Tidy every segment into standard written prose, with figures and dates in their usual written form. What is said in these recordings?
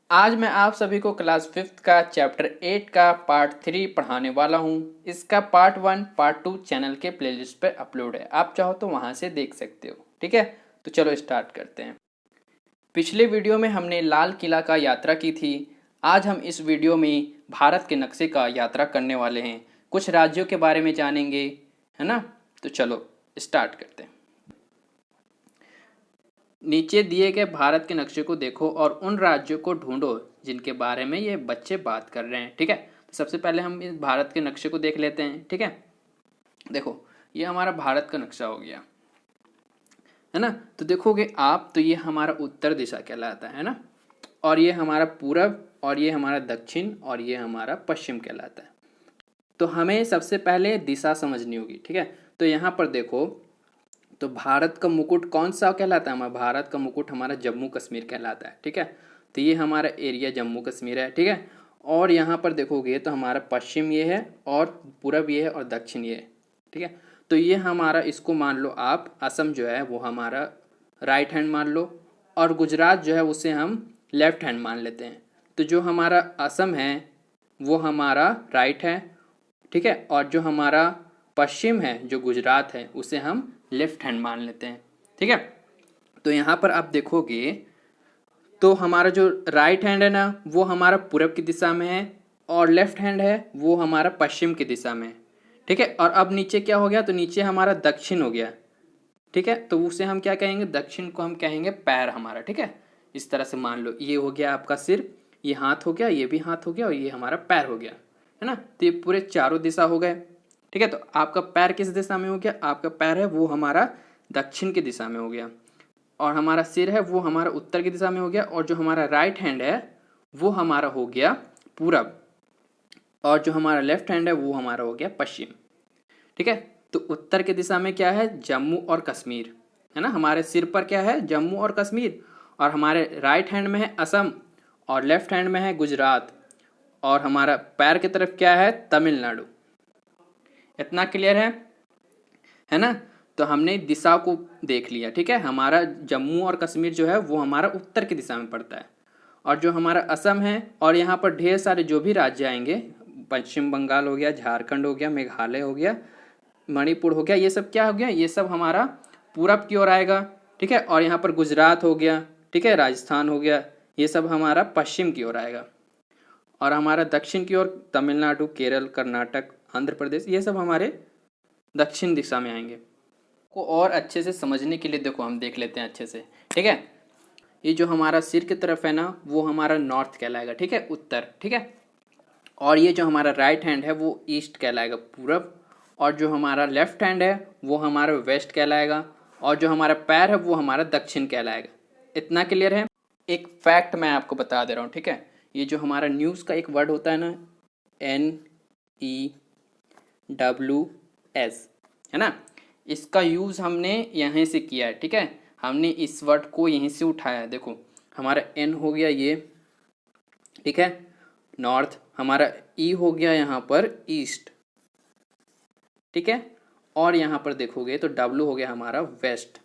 आज मैं आप सभी को क्लास 5th का चैप्टर 8 का पार्ट 3 पढ़ाने वाला हूँ। इसका पार्ट 1 पार्ट 2 चैनल के प्लेलिस्ट पर अपलोड है, आप चाहो तो वहाँ से देख सकते हो। ठीक है, तो चलो स्टार्ट करते हैं। पिछले वीडियो में हमने लाल किला का यात्रा की थी। आज हम इस वीडियो में भारत के नक्शे का यात्रा करने वाले हैं, कुछ राज्यों के बारे में जानेंगे, है ना। तो चलो स्टार्ट करते हैं। नीचे दिए गए भारत के नक्शे को देखो और उन राज्यों को ढूंढो जिनके बारे में ये बच्चे बात कर रहे हैं। ठीक है, तो सबसे पहले हम इस भारत के नक्शे को देख लेते हैं। ठीक है, देखो ये हमारा भारत का नक्शा हो गया, है ना। तो देखोगे आप तो ये हमारा उत्तर दिशा कहलाता है ना, और ये हमारा पूरब, और ये हमारा दक्षिण, और ये हमारा पश्चिम कहलाता है। तो हमें सबसे पहले दिशा समझनी होगी। ठीक है, तो यहाँ पर देखो, तो भारत का मुकुट कौन सा कहलाता है? हमारा भारत का मुकुट हमारा जम्मू कश्मीर कहलाता है। ठीक है, तो ये हमारा एरिया जम्मू कश्मीर है। ठीक है, और यहाँ पर देखोगे तो हमारा पश्चिम ये है, और पूरब ये है, और दक्षिण ये है। ठीक है, तो ये हमारा, इसको मान लो आप असम जो है वो हमारा राइट हैंड मान लो, और गुजरात जो है उसे हम लेफ्ट हैंड मान लेते हैं। तो जो हमारा असम है वो हमारा राइट है। ठीक है, और जो हमारा पश्चिम है जो गुजरात है उसे हम लेफ्ट हैंड मान लेते हैं। ठीक है, तो यहाँ पर आप देखोगे तो हमारा जो राइट हैंड है ना वो हमारा पूरब की दिशा में है, और लेफ्ट हैंड है वो हमारा पश्चिम की दिशा में है। ठीक है, और अब नीचे क्या हो गया? तो नीचे हमारा दक्षिण हो गया। ठीक है, तो उसे हम क्या कहेंगे? दक्षिण को हम कहेंगे पैर हमारा। ठीक है, इस तरह से मान लो ये हो गया आपका सिर, ये हाथ हो गया, ये भी हाथ हो गया, और ये हमारा पैर हो गया, है ना। तो ये पूरे चारों दिशा हो गए। ठीक है, तो आपका पैर किस दिशा में हो गया? आपका पैर है वो हमारा दक्षिण की दिशा में हो गया, और हमारा सिर है वो हमारा उत्तर की दिशा में हो गया, और जो हमारा राइट हैंड है वो हमारा हो गया पूरब, और जो हमारा लेफ्ट हैंड है वो हमारा हो गया पश्चिम। ठीक है, तो उत्तर की दिशा में क्या है? जम्मू और कश्मीर, है ना। हमारे सिर पर क्या है? जम्मू और कश्मीर, और हमारे राइट हैंड में है असम, और लेफ्ट हैंड में है गुजरात, और हमारा पैर की तरफ क्या है? तमिलनाडु। इतना क्लियर है ना। तो हमने दिशा को देख लिया। ठीक है, हमारा जम्मू और कश्मीर जो है वो हमारा उत्तर की दिशा में पड़ता है, और जो हमारा असम है, और यहाँ पर ढेर सारे जो भी राज्य आएंगे, पश्चिम बंगाल हो गया, झारखंड हो गया, मेघालय हो गया, मणिपुर हो गया, ये सब क्या हो गया? ये सब हमारा पूरब की ओर आएगा। ठीक है, और यहाँ पर गुजरात हो गया, ठीक है, राजस्थान हो गया, ये सब हमारा पश्चिम की ओर आएगा, और हमारा दक्षिण की ओर तमिलनाडु, केरल, कर्नाटक, आंध्र प्रदेश, ये सब हमारे दक्षिण दिशा में आएंगे। को और अच्छे से समझने के लिए देखो हम देख लेते हैं अच्छे से। ठीक है, ये जो हमारा सिर की तरफ है ना वो हमारा नॉर्थ कहलाएगा। ठीक है, उत्तर। ठीक है, और ये जो हमारा राइट हैंड है वो ईस्ट कहलाएगा, पूरब, और जो हमारा लेफ्ट हैंड है वो हमारा वेस्ट कहलाएगा, और जो हमारा पैर है वो हमारा दक्षिण कहलाएगा। इतना क्लियर है। एक फैक्ट मैं आपको बता दे रहा हूँ। ठीक है, ये जो हमारा न्यूज़ का एक वर्ड होता है ना, NEWS, है ना, इसका यूज़ हमने यहीं से किया है। ठीक है, हमने इस वर्ड को यहीं से उठाया है। देखो हमारा N हो गया ये, ठीक है, नॉर्थ, हमारा E हो गया यहाँ पर ईस्ट। ठीक है, और यहाँ पर देखोगे तो W हो गया हमारा वेस्ट,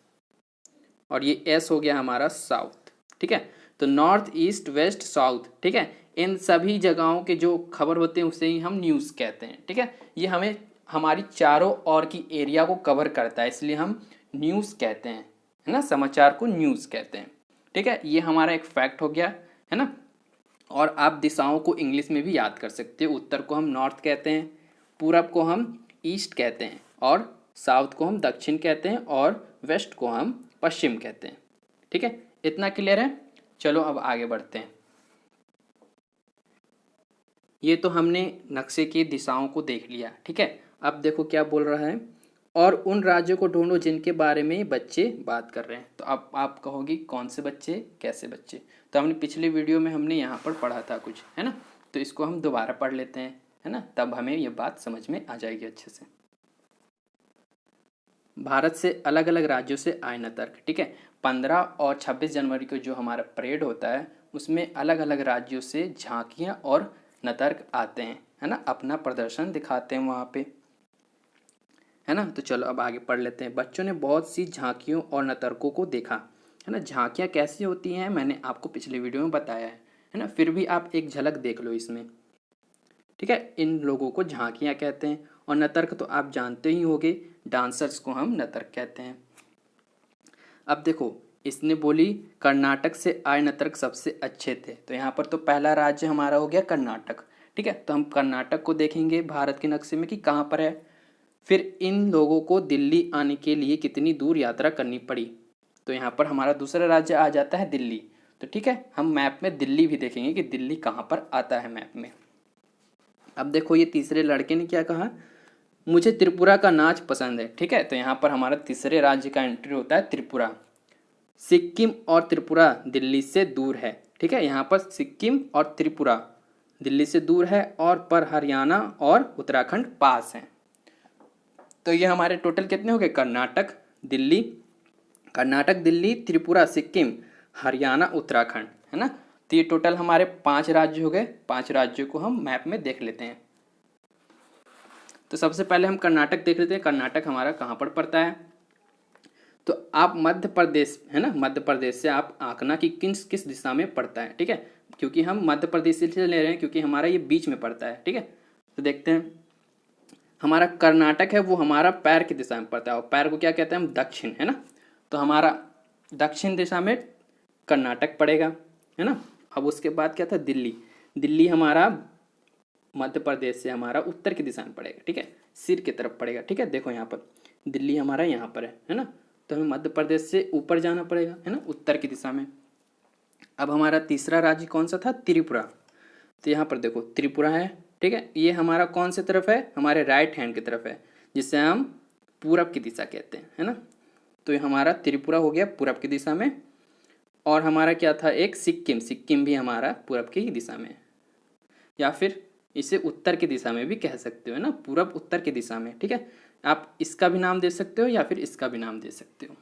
और ये S हो गया हमारा साउथ। ठीक है, तो नॉर्थ, ईस्ट, वेस्ट, साउथ। ठीक है, इन सभी जगहों के जो खबर होते हैं उसे ही हम न्यूज़ कहते हैं। ठीक है, ये हमें हमारी चारों ओर की एरिया को कवर करता है, इसलिए हम न्यूज़ कहते हैं, है ना, समाचार को न्यूज़ कहते हैं। ठीक है, ये हमारा एक फैक्ट हो गया, है ना। और आप दिशाओं को इंग्लिश में भी याद कर सकते हो। उत्तर को हम नॉर्थ कहते हैं, पूरब को हम ईस्ट कहते हैं, और साउथ को हम दक्षिण कहते हैं, और वेस्ट को हम पश्चिम कहते हैं। ठीक है, इतना क्लियर है। चलो अब आगे बढ़ते हैं। ये तो हमने नक्शे की दिशाओं को देख लिया। ठीक है, अब देखो क्या बोल रहा है, और उन राज्यों को ढूंढो जिनके बारे में बच्चे बात कर रहे हैं। तो अब आप कहोगी कौन से बच्चे, कैसे बच्चे? तो हमने पिछले वीडियो में हमने यहाँ पर पढ़ा था कुछ, है ना, तो इसको हम दोबारा पढ़ लेते हैं, है ना, तब हमें ये बात समझ में आ जाएगी अच्छे से। भारत से अलग अलग राज्यों से आए नतर्क। ठीक है, 15 और 26 जनवरी को जो हमारा परेड होता है उसमें अलग अलग राज्यों से झांकियाँ और नतर्क आते हैं, है ना, अपना प्रदर्शन दिखाते हैं वहाँ पे, है ना। तो चलो अब आगे पढ़ लेते हैं। बच्चों ने बहुत सी झांकियों और नतर्कों को देखा, है ना। झांकियाँ कैसी होती हैं मैंने आपको पिछले वीडियो में बताया है है ना, फिर भी आप एक झलक देख लो इसमें, ठीक है। इन लोगों को झांकियाँ कहते हैं, और नतर्क तो आप जानते ही होंगे, डांसर्स को हम नतर्क कहते हैं। अब देखो, इसने बोली कर्नाटक से आए नर्तक सबसे अच्छे थे, तो यहाँ पर तो पहला राज्य हमारा हो गया कर्नाटक, ठीक है। तो हम कर्नाटक को देखेंगे भारत के नक्शे में कि कहाँ पर है। फिर इन लोगों को दिल्ली आने के लिए कितनी दूर यात्रा करनी पड़ी, तो यहाँ पर हमारा दूसरा राज्य आ जाता है दिल्ली। तो ठीक है, हम मैप में दिल्ली भी देखेंगे कि दिल्ली कहाँ पर आता है मैप में। अब देखो, ये तीसरे लड़के ने क्या कहा, मुझे त्रिपुरा का नाच पसंद है, ठीक है। तो यहाँ पर हमारा तीसरे राज्य का एंट्री होता है त्रिपुरा। सिक्किम और त्रिपुरा दिल्ली से दूर है, ठीक है। यहाँ पर सिक्किम और त्रिपुरा दिल्ली से दूर है, और पर हरियाणा और उत्तराखंड पास हैं। तो ये हमारे टोटल कितने हो गए, कर्नाटक दिल्ली त्रिपुरा सिक्किम हरियाणा उत्तराखंड, है ना। तो ये टोटल हमारे 5 राज्य हो गए। 5 राज्यों को हम मैप में देख लेते हैं। तो सबसे पहले हम कर्नाटक देख लेते हैं। कर्नाटक हमारा कहाँ पर पड़ता है, तो आप मध्य प्रदेश, है ना, मध्य प्रदेश से आप आंकना कि किस दिशा में पड़ता है, ठीक है। क्योंकि हम मध्य प्रदेश से ले रहे हैं क्योंकि हमारा ये बीच में पड़ता है, ठीक है। तो देखते हैं, हमारा कर्नाटक है वो हमारा पैर की दिशा में पड़ता है, और पैर को क्या कहते हैं हम, दक्षिण, है ना। तो हमारा दक्षिण दिशा में कर्नाटक पड़ेगा, है ना। अब उसके बाद क्या था, दिल्ली हमारा मध्य प्रदेश से हमारा उत्तर की दिशा में पड़ेगा, ठीक है, सिर की तरफ पड़ेगा, ठीक है। देखो यहाँ पर दिल्ली हमारा यहाँ पर है ना। तो हमें मध्य प्रदेश से ऊपर जाना पड़ेगा, है ना, उत्तर की दिशा में। अब हमारा तीसरा राज्य कौन सा था, त्रिपुरा। तो यहाँ पर देखो त्रिपुरा है, ठीक है। ये हमारा कौन से तरफ है, हमारे राइट हैंड की तरफ है, जिसे हम पूरब की दिशा कहते हैं, है ना। तो ये हमारा त्रिपुरा हो गया पूरब की दिशा में। और हमारा क्या था, एक सिक्किम भी हमारा पूरब की दिशा में, या फिर इसे उत्तर की दिशा में भी कह सकते हो, है ना, पूरब उत्तर की दिशा में, ठीक है। आप इसका भी नाम दे सकते हो या फिर इसका भी नाम दे सकते हो।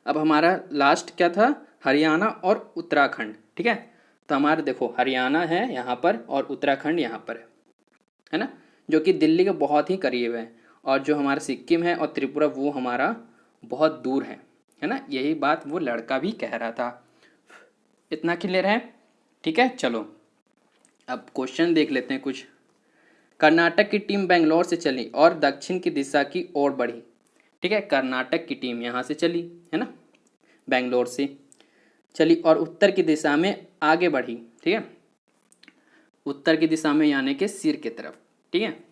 अब हमारा लास्ट क्या था, हरियाणा और उत्तराखंड, ठीक है। तो हमारे देखो हरियाणा है यहाँ पर और उत्तराखंड यहाँ पर है ना, जो कि दिल्ली के बहुत ही करीब है। और जो हमारा सिक्किम है और त्रिपुरा वो हमारा बहुत दूर है ना। यही बात वो लड़का भी कह रहा था। इतना क्लियर है, ठीक है। चलो अब क्वेश्चन देख लेते हैं कुछ। कर्नाटक की टीम बेंगलोर से चली और दक्षिण की दिशा की ओर बढ़ी, ठीक है। कर्नाटक की टीम यहाँ से चली, है ना, बेंगलोर से चली और उत्तर की दिशा में आगे बढ़ी, ठीक है, उत्तर की दिशा में यानी कि सिर की तरफ, ठीक है।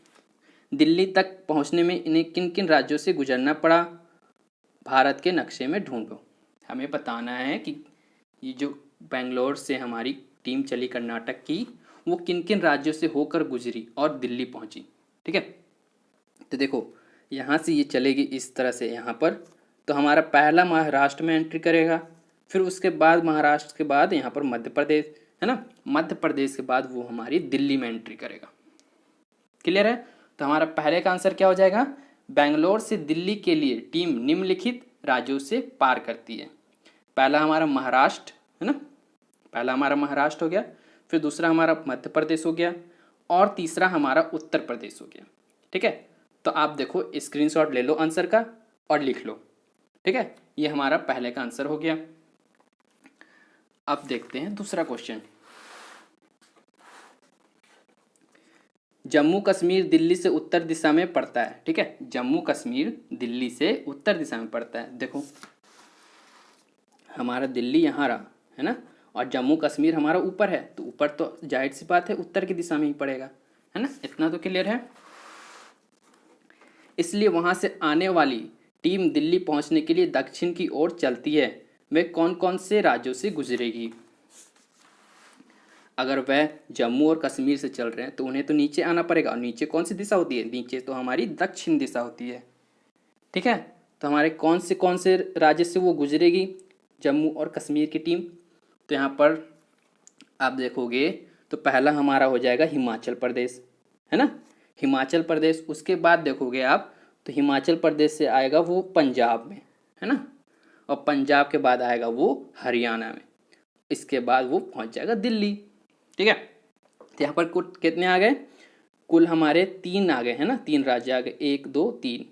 दिल्ली तक पहुँचने में इन्हें किन किन राज्यों से गुजरना पड़ा, भारत के नक्शे में ढूंढो। हमें बताना है कि ये जो बेंगलोर से हमारी टीम चली कर्नाटक की, वो किन किन राज्यों से होकर गुजरी और दिल्ली पहुंची, ठीक है। तो देखो यहाँ से ये चलेगी इस तरह से यहाँ पर, तो हमारा पहला महाराष्ट्र में एंट्री करेगा, फिर उसके बाद महाराष्ट्र के बाद यहाँ पर मध्य प्रदेश, है ना, मध्य प्रदेश के बाद वो हमारी दिल्ली में एंट्री करेगा। क्लियर है। तो हमारा पहले का आंसर क्या हो जाएगा, बेंगलोर से दिल्ली के लिए टीम निम्नलिखित राज्यों से पार करती है। पहला हमारा महाराष्ट्र, है ना, पहला हमारा महाराष्ट्र हो गया, फिर दूसरा हमारा मध्य प्रदेश हो गया, और तीसरा हमारा उत्तर प्रदेश हो गया, ठीक है। तो आप देखो स्क्रीनशॉट ले लो आंसर का और लिख लो, ठीक है। ये हमारा पहले का आंसर हो गया। अब देखते हैं दूसरा क्वेश्चन। जम्मू कश्मीर दिल्ली से उत्तर दिशा में पड़ता है, ठीक है। जम्मू कश्मीर दिल्ली से उत्तर दिशा में पड़ता है। देखो हमारा दिल्ली यहाँ रहा, है ना, और जम्मू कश्मीर हमारा ऊपर है, तो ऊपर तो जाहिर सी बात है उत्तर की दिशा में ही पड़ेगा, है ना। इतना तो क्लियर है। इसलिए वहाँ से आने वाली टीम दिल्ली पहुँचने के लिए दक्षिण की ओर चलती है। वे कौन कौन से राज्यों से गुजरेगी। अगर वह जम्मू और कश्मीर से चल रहे हैं तो उन्हें तो नीचे आना पड़ेगा, और नीचे कौन सी दिशा होती है, नीचे तो हमारी दक्षिण दिशा होती है, ठीक है। तो हमारे कौन से राज्य से वो गुजरेगी, जम्मू और कश्मीर की टीम। तो यहाँ पर आप देखोगे तो पहला हमारा हो जाएगा हिमाचल प्रदेश, है ना, हिमाचल प्रदेश। उसके बाद देखोगे आप तो हिमाचल प्रदेश से आएगा वो पंजाब में, है ना, और पंजाब के बाद आएगा वो हरियाणा में, इसके बाद वो पहुँच जाएगा दिल्ली, ठीक है। तो यहाँ पर कुल कितने आ गए, कुल हमारे 3 आ गए, है ना, 3 राज्य आ गए, 1 2 3।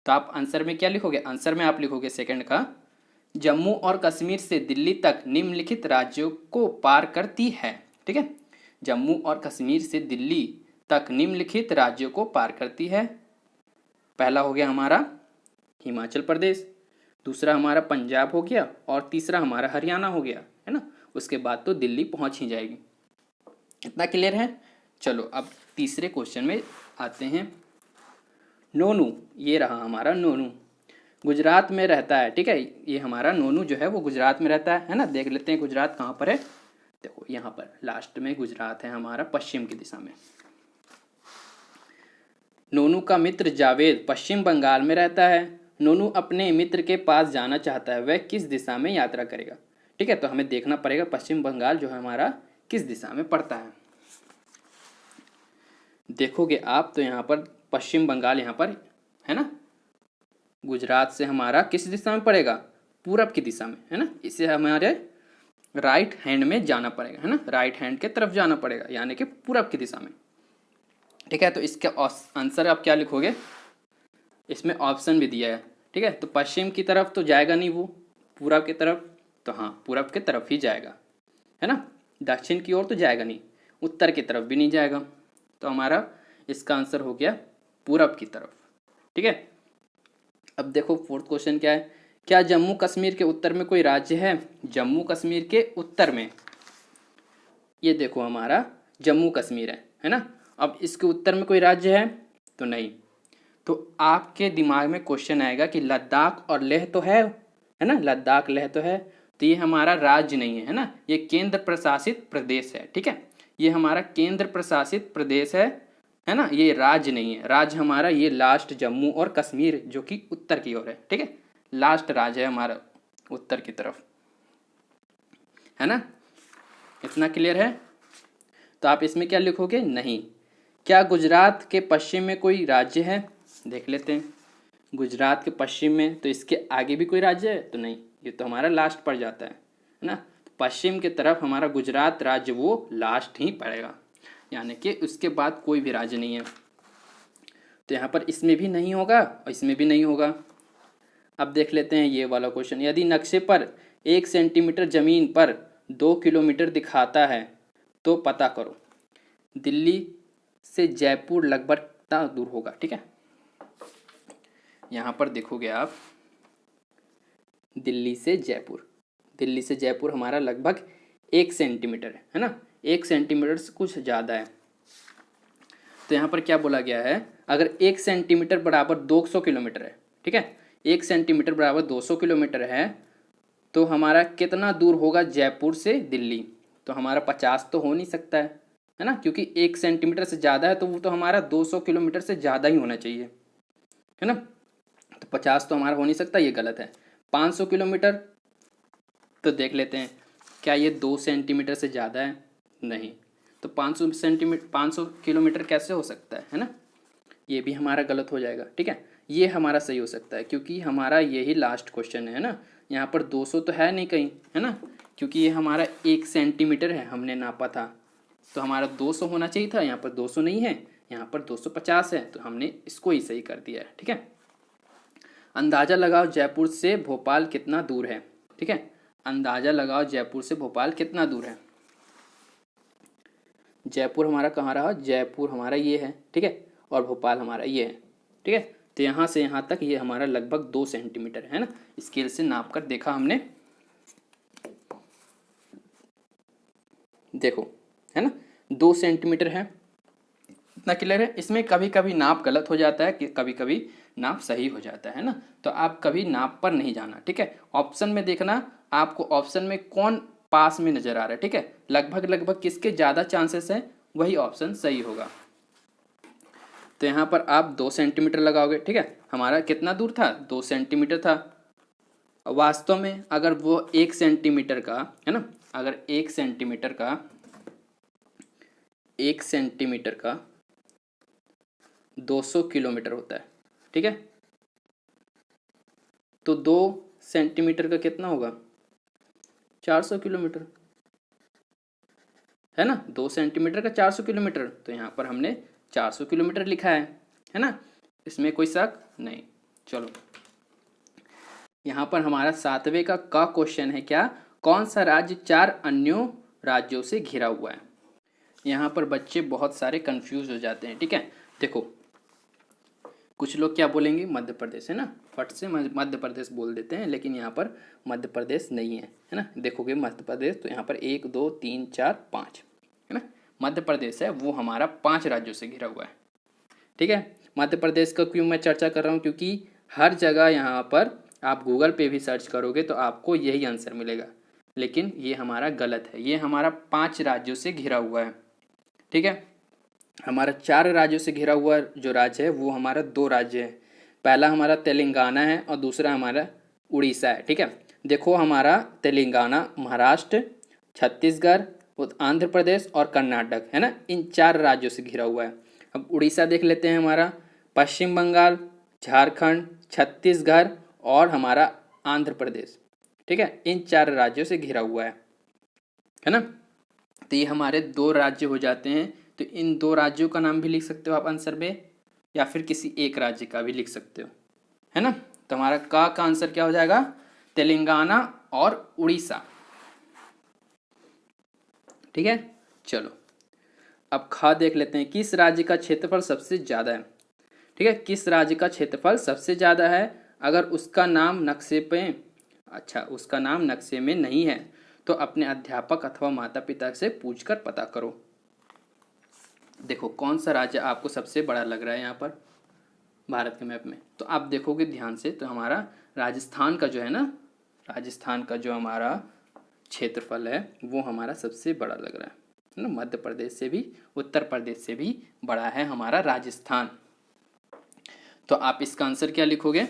तो आप आंसर में क्या लिखोगे, आंसर में आप लिखोगे सेकंड का जम्मू और कश्मीर से दिल्ली तक निम्नलिखित राज्यों को पार करती है। ठीक है, जम्मू और कश्मीर से दिल्ली तक निम्नलिखित राज्यों को पार करती है। पहला हो गया हमारा हिमाचल प्रदेश, दूसरा हमारा पंजाब हो गया और तीसरा हमारा हरियाणा हो गया, है ना। उसके बाद तो दिल्ली पहुंच ही जाएगी। इतना क्लियर है। चलो अब तीसरे क्वेश्चन में आते हैं। नोनू, ये रहा हमारा नोनू, गुजरात में रहता है। ठीक है, ये हमारा नोनू जो है वो गुजरात में रहता है ना। देख लेते हैं गुजरात कहाँ पर है। देखो यहाँ पर लास्ट में गुजरात है हमारा, पश्चिम की दिशा में। नोनू का मित्र जावेद पश्चिम बंगाल में रहता है। नोनू अपने मित्र के पास जाना चाहता है, वह किस दिशा में यात्रा करेगा। ठीक है, तो हमें देखना पड़ेगा पश्चिम बंगाल जो है हमारा किस दिशा में पड़ता है। देखोगे आप तो यहाँ पर पश्चिम बंगाल यहाँ पर है ना, गुजरात से हमारा किस दिशा में पड़ेगा, पूरब की दिशा में, है ना। इसे हमारे राइट हैंड में जाना पड़ेगा, है ना, राइट हैंड के तरफ जाना पड़ेगा, यानी कि पूरब की दिशा में। ठीक है, तो इसका आंसर आप क्या लिखोगे, इसमें ऑप्शन भी दिया है। ठीक है, तो पश्चिम की तरफ तो जाएगा नहीं वो, पूरब की तरफ, तो हाँ पूरब की तरफ ही जाएगा, है ना। दक्षिण की ओर तो जाएगा नहीं, उत्तर की तरफ भी नहीं जाएगा, तो हमारा इसका आंसर हो गया पूरब की तरफ। ठीक है, अब देखो फोर्थ क्वेश्चन क्या है। क्या जम्मू कश्मीर के उत्तर में कोई राज्य है। जम्मू कश्मीर के उत्तर में, ये देखो हमारा जम्मू कश्मीर है ना। अब इसके उत्तर में कोई राज्य है तो नहीं, तो आपके दिमाग में क्वेश्चन आएगा कि लद्दाख और लेह तो है ना, लद्दाख लेह तो है, तो ये हमारा राज्य नहीं है ना, ये केंद्र प्रशासित प्रदेश है। ठीक है, ये हमारा केंद्र प्रशासित प्रदेश है ना, ये राज्य नहीं है। राज्य हमारा ये लास्ट जम्मू और कश्मीर जो कि उत्तर की ओर है। ठीक है, लास्ट राज्य है हमारा उत्तर की तरफ, है ना। इतना क्लियर है। तो आप इसमें क्या लिखोगे, नहीं। क्या गुजरात के पश्चिम में कोई राज्य है, देख लेते हैं। गुजरात के पश्चिम में, तो इसके आगे भी कोई राज्य है तो नहीं, ये तो हमारा लास्ट पड़ जाता है ना। तो पश्चिम की तरफ हमारा गुजरात राज्य वो लास्ट ही पड़ेगा, यानी कि उसके बाद कोई भी राज्य नहीं है। तो यहाँ पर इसमें भी नहीं होगा और इसमें भी नहीं होगा। अब देख लेते हैं ये वाला क्वेश्चन। यदि नक्शे पर 1 सेंटीमीटर जमीन पर 2 किलोमीटर दिखाता है तो पता करो दिल्ली से जयपुर लगभग कितना दूर होगा। ठीक है, यहाँ पर देखोगे आप दिल्ली से जयपुर हमारा लगभग 1 सेंटीमीटर है ना, 1 सेंटीमीटर से कुछ ज़्यादा है। तो यहाँ पर क्या बोला गया है, अगर 1 सेंटीमीटर बराबर 200 किलोमीटर है। ठीक है, 1 सेंटीमीटर बराबर 200 किलोमीटर है, तो हमारा कितना दूर होगा जयपुर से दिल्ली। तो हमारा 50 तो हो नहीं सकता है ना, क्योंकि 1 सेंटीमीटर से ज़्यादा है तो वो तो हमारा 200 किलोमीटर से ज़्यादा ही होना चाहिए, है ना। तो 50 तो हमारा हो नहीं सकता, ये गलत है। 500 किलोमीटर, तो देख लेते हैं क्या ये 2 सेंटीमीटर से ज़्यादा है, नहीं। तो 500 किलोमीटर कैसे हो सकता है ना, ये भी हमारा गलत हो जाएगा। ठीक है, ये हमारा सही हो सकता है क्योंकि हमारा यही लास्ट क्वेश्चन है ना। यहाँ पर 200 तो है नहीं कहीं, है ना, क्योंकि ये हमारा 1 सेंटीमीटर है, हमने नापा था, तो हमारा 200 होना चाहिए था। यहाँ पर 200 नहीं है, यहाँ पर 250 है, तो हमने इसको ही सही कर दिया है। ठीक है, अंदाज़ा लगाओ जयपुर से भोपाल कितना दूर है। ठीक है, अंदाज़ा लगाओ जयपुर से भोपाल कितना दूर है। जयपुर हमारा कहाँ रहा, जयपुर हमारा ये है। ठीक है, और भोपाल हमारा ये है। ठीक है, तो यहाँ से यहाँ तक ये हमारा लगभग 2 सेंटीमीटर है ना, स्केल से नाप कर देखा हमने, देखो है ना 2 सेंटीमीटर है। इतना क्लियर है। इसमें कभी कभी नाप गलत हो जाता है, कि कभी कभी नाप सही हो जाता है ना, तो आप कभी नाप पर नहीं जाना। ठीक है, ऑप्शन में देखना आपको ऑप्शन में कौन पास में नजर आ रहा है। ठीक है, लगभग किसके ज़्यादा चांसेस है वही ऑप्शन सही होगा। तो यहाँ पर आप 2 सेंटीमीटर लगाओगे। ठीक है, हमारा कितना दूर था, 2 सेंटीमीटर था। वास्तव में अगर वो 1 सेंटीमीटर का है ना, अगर 1 सेंटीमीटर का 200 किलोमीटर होता है। ठीक है, तो 2 सेंटीमीटर का कितना होगा, 400 किलोमीटर है ना। 2 सेंटीमीटर का 400 किलोमीटर, तो यहाँ पर हमने 400 किलोमीटर लिखा है ना, इसमें कोई शक नहीं। चलो यहाँ पर हमारा 7वें का क्वेश्चन है क्या, कौन सा राज्य 4 अन्यों राज्यों से घिरा हुआ है। यहाँ पर बच्चे बहुत सारे कंफ्यूज हो जाते हैं, ठीक है। देखो कुछ लोग क्या बोलेंगे, मध्य प्रदेश है ना, फट से मध्य प्रदेश बोल देते हैं, लेकिन यहाँ पर मध्य प्रदेश नहीं है ना। देखोगे मध्य प्रदेश तो यहाँ पर 1 2 3 4 5 है ना, मध्य प्रदेश है वो हमारा 5 राज्यों से घिरा हुआ है, ठीक है। मध्य प्रदेश का क्यों मैं चर्चा कर रहा हूँ, क्योंकि हर जगह यहाँ पर आप गूगल पे भी सर्च करोगे तो आपको यही आंसर मिलेगा, लेकिन ये हमारा गलत है। ये हमारा 5 राज्यों से घिरा हुआ है, ठीक है। हमारा 4 राज्यों से घिरा हुआ जो राज्य है वो हमारा 2 राज्य है। पहला हमारा तेलंगाना है और दूसरा हमारा उड़ीसा है, ठीक है। देखो हमारा तेलंगाना, महाराष्ट्र, छत्तीसगढ़, आंध्र प्रदेश और कर्नाटक है ना, इन 4 राज्यों से घिरा हुआ है। अब उड़ीसा देख लेते हैं, हमारा पश्चिम बंगाल, झारखंड, छत्तीसगढ़ और हमारा आंध्र प्रदेश, ठीक है, इन 4 राज्यों से घिरा हुआ है ना। तो ये हमारे 2 राज्य हो जाते हैं। तो इन 2 राज्यों का नाम भी लिख सकते हो आप आंसर में, या फिर किसी एक राज्य का भी लिख सकते हो, है ना। तो हमारा का आंसर क्या हो जाएगा, तेलंगाना और उड़ीसा, ठीक है। चलो अब खा देख लेते हैं, किस राज्य का क्षेत्रफल सबसे ज़्यादा है, ठीक है। किस राज्य का क्षेत्रफल सबसे ज़्यादा है, अगर उसका नाम नक्शे पे, अच्छा उसका नाम नक्शे में नहीं है तो अपने अध्यापक अथवा माता पिता से पूछकर पता करो। देखो कौन सा राज्य आपको सबसे बड़ा लग रहा है यहाँ पर भारत के मैप में, तो आप देखोगे ध्यान से तो हमारा राजस्थान का जो है ना, राजस्थान का जो हमारा क्षेत्रफल है वो हमारा सबसे बड़ा लग रहा है ना। मध्य प्रदेश से भी, उत्तर प्रदेश से भी बड़ा है हमारा राजस्थान। तो आप इसका आंसर क्या लिखोगे,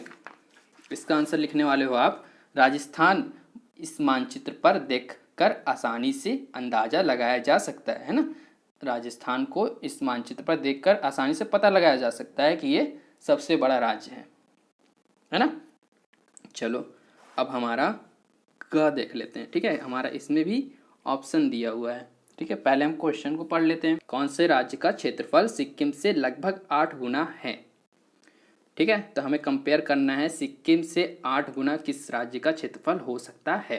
इसका आंसर लिखने वाले हो आप, राजस्थान इस मानचित्र पर देखकर आसानी से अंदाजा लगाया जा सकता है ना। राजस्थान को इस मानचित्र पर देखकर आसानी से पता लगाया जा सकता है कि ये सबसे बड़ा राज्य है ना। चलो अब हमारा क देख लेते हैं, ठीक है। हमारा इसमें भी ऑप्शन दिया हुआ है, ठीक है। पहले हम क्वेश्चन को पढ़ लेते हैं, कौन से राज्य का क्षेत्रफल सिक्किम से लगभग 8 गुना है, ठीक है। तो हमें कंपेयर करना है सिक्किम से 8 गुना किस राज्य का क्षेत्रफल हो सकता है,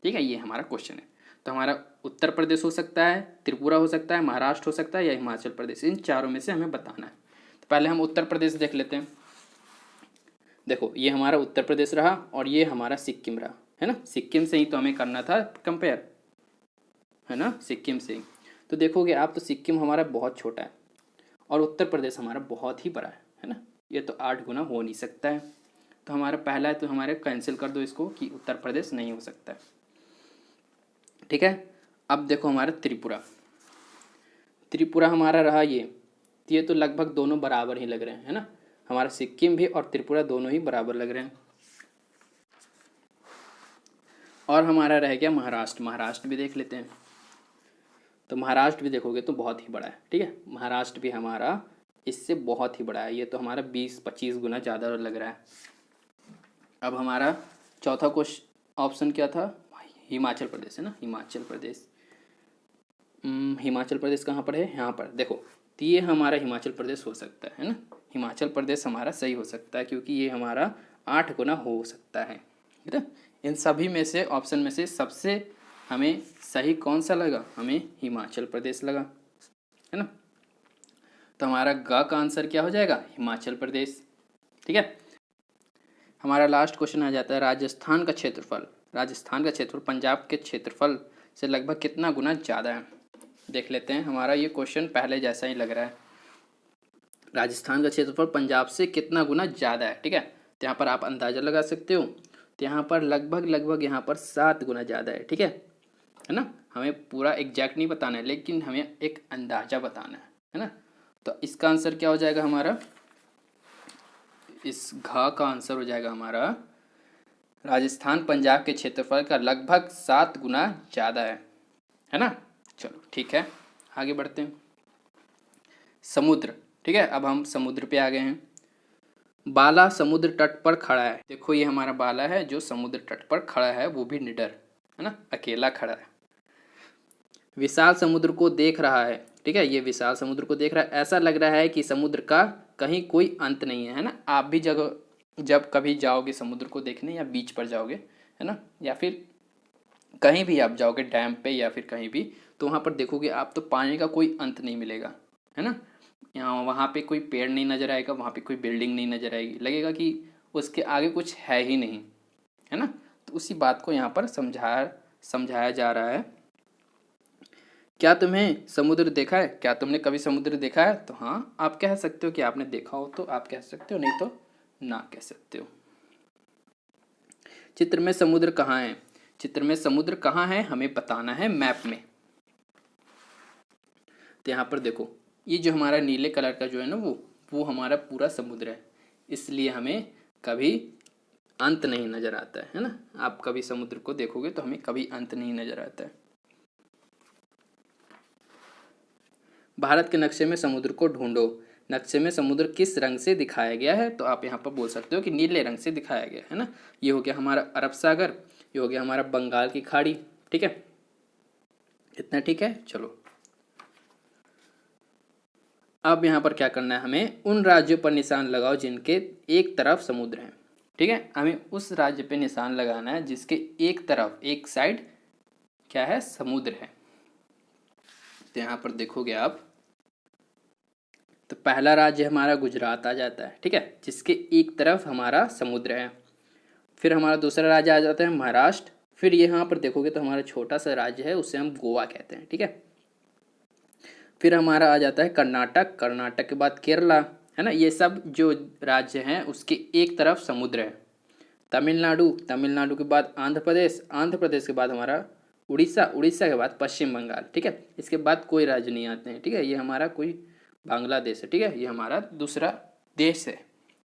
ठीक है। ये हमारा क्वेश्चन है। तो हमारा उत्तर प्रदेश हो सकता है, त्रिपुरा हो सकता है, महाराष्ट्र हो सकता है या हिमाचल प्रदेश, इन चारों में से हमें बताना है। तो पहले हम उत्तर प्रदेश देख लेते हैं। देखो ये हमारा उत्तर प्रदेश रहा और ये हमारा सिक्किम रहा, है ना। सिक्किम से ही तो हमें करना था कंपेयर, है ना, सिक्किम से ही। तो देखोगे आप तो सिक्किम हमारा बहुत छोटा है और उत्तर प्रदेश हमारा बहुत ही बड़ा है ना। ये तो 8 गुना हो नहीं सकता है। तो हमारा पहला है तो हमारे कैंसिल कर दो इसको कि उत्तर प्रदेश नहीं हो सकता है, ठीक है। अब देखो हमारा त्रिपुरा, त्रिपुरा हमारा रहा ये तो लगभग दोनों बराबर ही लग रहे हैं, है ना। हमारा सिक्किम भी और त्रिपुरा दोनों ही बराबर लग रहे हैं। और हमारा रह गया महाराष्ट्र, महाराष्ट्र भी देख लेते हैं। तो महाराष्ट्र भी देखोगे तो बहुत ही बड़ा है, ठीक है। महाराष्ट्र भी हमारा इससे बहुत ही बड़ा है, ये तो हमारा 20-25 गुना ज़्यादा लग रहा है। अब हमारा चौथा क्वेश्चन ऑप्शन क्या था, हिमाचल प्रदेश है ना, हिमाचल प्रदेश। हिमाचल प्रदेश कहाँ पर है, यहाँ पर देखो। तो ये हमारा हिमाचल प्रदेश हो सकता है ना, हिमाचल प्रदेश हमारा सही हो सकता है क्योंकि ये हमारा 8 गुना हो सकता है, ठीक है। इन सभी में से ऑप्शन में से सबसे हमें सही कौन सा लगा, हमें हिमाचल प्रदेश लगा, है ना। तो हमारा ग का आंसर क्या हो जाएगा, हिमाचल प्रदेश, ठीक है। हमारा लास्ट क्वेश्चन आ जाता है राजस्थान का क्षेत्रफल। राजस्थान का क्षेत्रफल पंजाब के क्षेत्रफल से लगभग कितना गुना ज़्यादा है, देख लेते हैं। हमारा ये क्वेश्चन पहले जैसा ही लग रहा है, राजस्थान का क्षेत्रफल पंजाब से कितना गुना ज़्यादा है, ठीक है। तो यहाँ पर आप अंदाज़ा लगा सकते हो, तो यहाँ पर लगभग यहाँ पर 7 गुना ज़्यादा है, ठीक है ना। हमें पूरा एग्जैक्ट नहीं बताना है लेकिन हमें एक अंदाज़ा बताना है ना। तो इसका आंसर क्या हो जाएगा हमारा, इस घा का आंसर हो जाएगा हमारा राजस्थान पंजाब के क्षेत्रफल का लगभग 7 गुना ज़्यादा है ना। चलो ठीक है आगे बढ़ते हैं। समुद्र, ठीक है। अब हम समुद्र पे आ गए हैं। बाला समुद्र तट पर खड़ा है, देखो ये हमारा बाला है जो समुद्र तट पर खड़ा है, वो भी निडर, है ना, अकेला खड़ा है। विशाल समुद्र को देख रहा है, ठीक है, ये विशाल समुद्र को देख रहा है। ऐसा लग रहा है कि समुद्र का कहीं कोई अंत नहीं है ना। आप भी जगह जब कभी जाओगे समुद्र को देखने या बीच पर जाओगे, है ना, या फिर कहीं भी आप जाओगे डैम पे या फिर कहीं भी, तो वहाँ पर देखोगे आप तो पानी का कोई अंत नहीं मिलेगा, है ना। यहाँ वहाँ पे कोई पेड़ नहीं नज़र आएगा, वहाँ पे कोई बिल्डिंग नहीं नज़र आएगी, लगेगा कि उसके आगे कुछ है ही नहीं, है ना। तो उसी बात को यहाँ पर समझाया जा रहा है। क्या तुम्हें समुद्र देखा है, क्या तुमने कभी समुद्र देखा है? तो हाँ, आप कह सकते हो कि आपने देखा हो तो आप कह सकते हो, नहीं तो ना कह सकते हो। चित्र में समुद्र कहाँ है? चित्र में समुद्र कहाँ है हमें बताना है मैप में। तो यहाँ पर देखो, ये जो हमारा नीले कलर का जो है ना, वो हमारा पूरा समुद्र है, इसलिए हमें कभी अंत नहीं नजर आता है ना। आप कभी समुद्र को देखोगे तो हमें कभी अंत नहीं नजर आता है। भारत के नक्शे में समुद्र को ढूंढो। नक्शे में समुद्र किस रंग से दिखाया गया है? तो आप यहाँ पर बोल सकते हो कि नीले रंग से दिखाया गया है ना। ये हो गया हमारा अरब सागर, ये हो गया हमारा बंगाल की खाड़ी, ठीक है, इतना ठीक है। चलो अब यहाँ पर क्या करना है, हमें उन राज्यों पर निशान लगाओ जिनके एक तरफ समुद्र है, ठीक है। हमें उस राज्य पे निशान लगाना है जिसके एक तरफ, एक साइड क्या है, समुद्र है। तो यहाँ पर देखोगे आप, तो पहला राज्य हमारा गुजरात आ जाता है, ठीक है, जिसके एक तरफ हमारा समुद्र है। फिर हमारा दूसरा राज्य आ जाता है महाराष्ट्र। फिर यहाँ पर देखोगे तो हमारा छोटा सा राज्य है, उसे हम गोवा कहते हैं, ठीक है। फिर हमारा आ जाता है कर्नाटक, कर्नाटक के बाद केरला, है ना। ये सब जो राज्य हैं उसके एक तरफ समुद्र है। तमिलनाडु, तमिलनाडु के बाद आंध्र प्रदेश, आंध्र प्रदेश के बाद हमारा उड़ीसा, उड़ीसा के बाद पश्चिम बंगाल, ठीक है। इसके बाद कोई राज्य नहीं आते हैं, ठीक है। ये हमारा कोई बांग्लादेश है, ठीक है, ये हमारा दूसरा देश है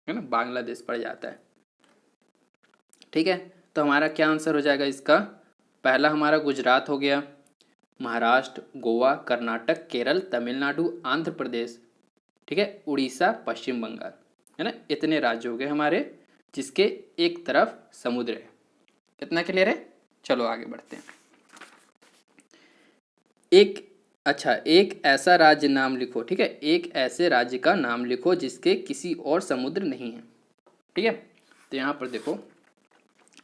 ना, बांग्लादेश पड़ जाता है, ठीक है। तो हमारा क्या आंसर हो जाएगा इसका? पहला हमारा गुजरात हो गया, महाराष्ट्र, गोवा, कर्नाटक, केरल, तमिलनाडु, आंध्र प्रदेश, ठीक है, उड़ीसा, पश्चिम बंगाल, है ना। इतने राज्य हो गए हमारे जिसके एक तरफ समुद्र है। कितना क्लियर है? चलो आगे बढ़ते हैं। एक ऐसा राज्य नाम लिखो, ठीक है, एक ऐसे राज्य का नाम लिखो जिसके किसी और समुद्र नहीं है, ठीक है। तो यहाँ पर देखो,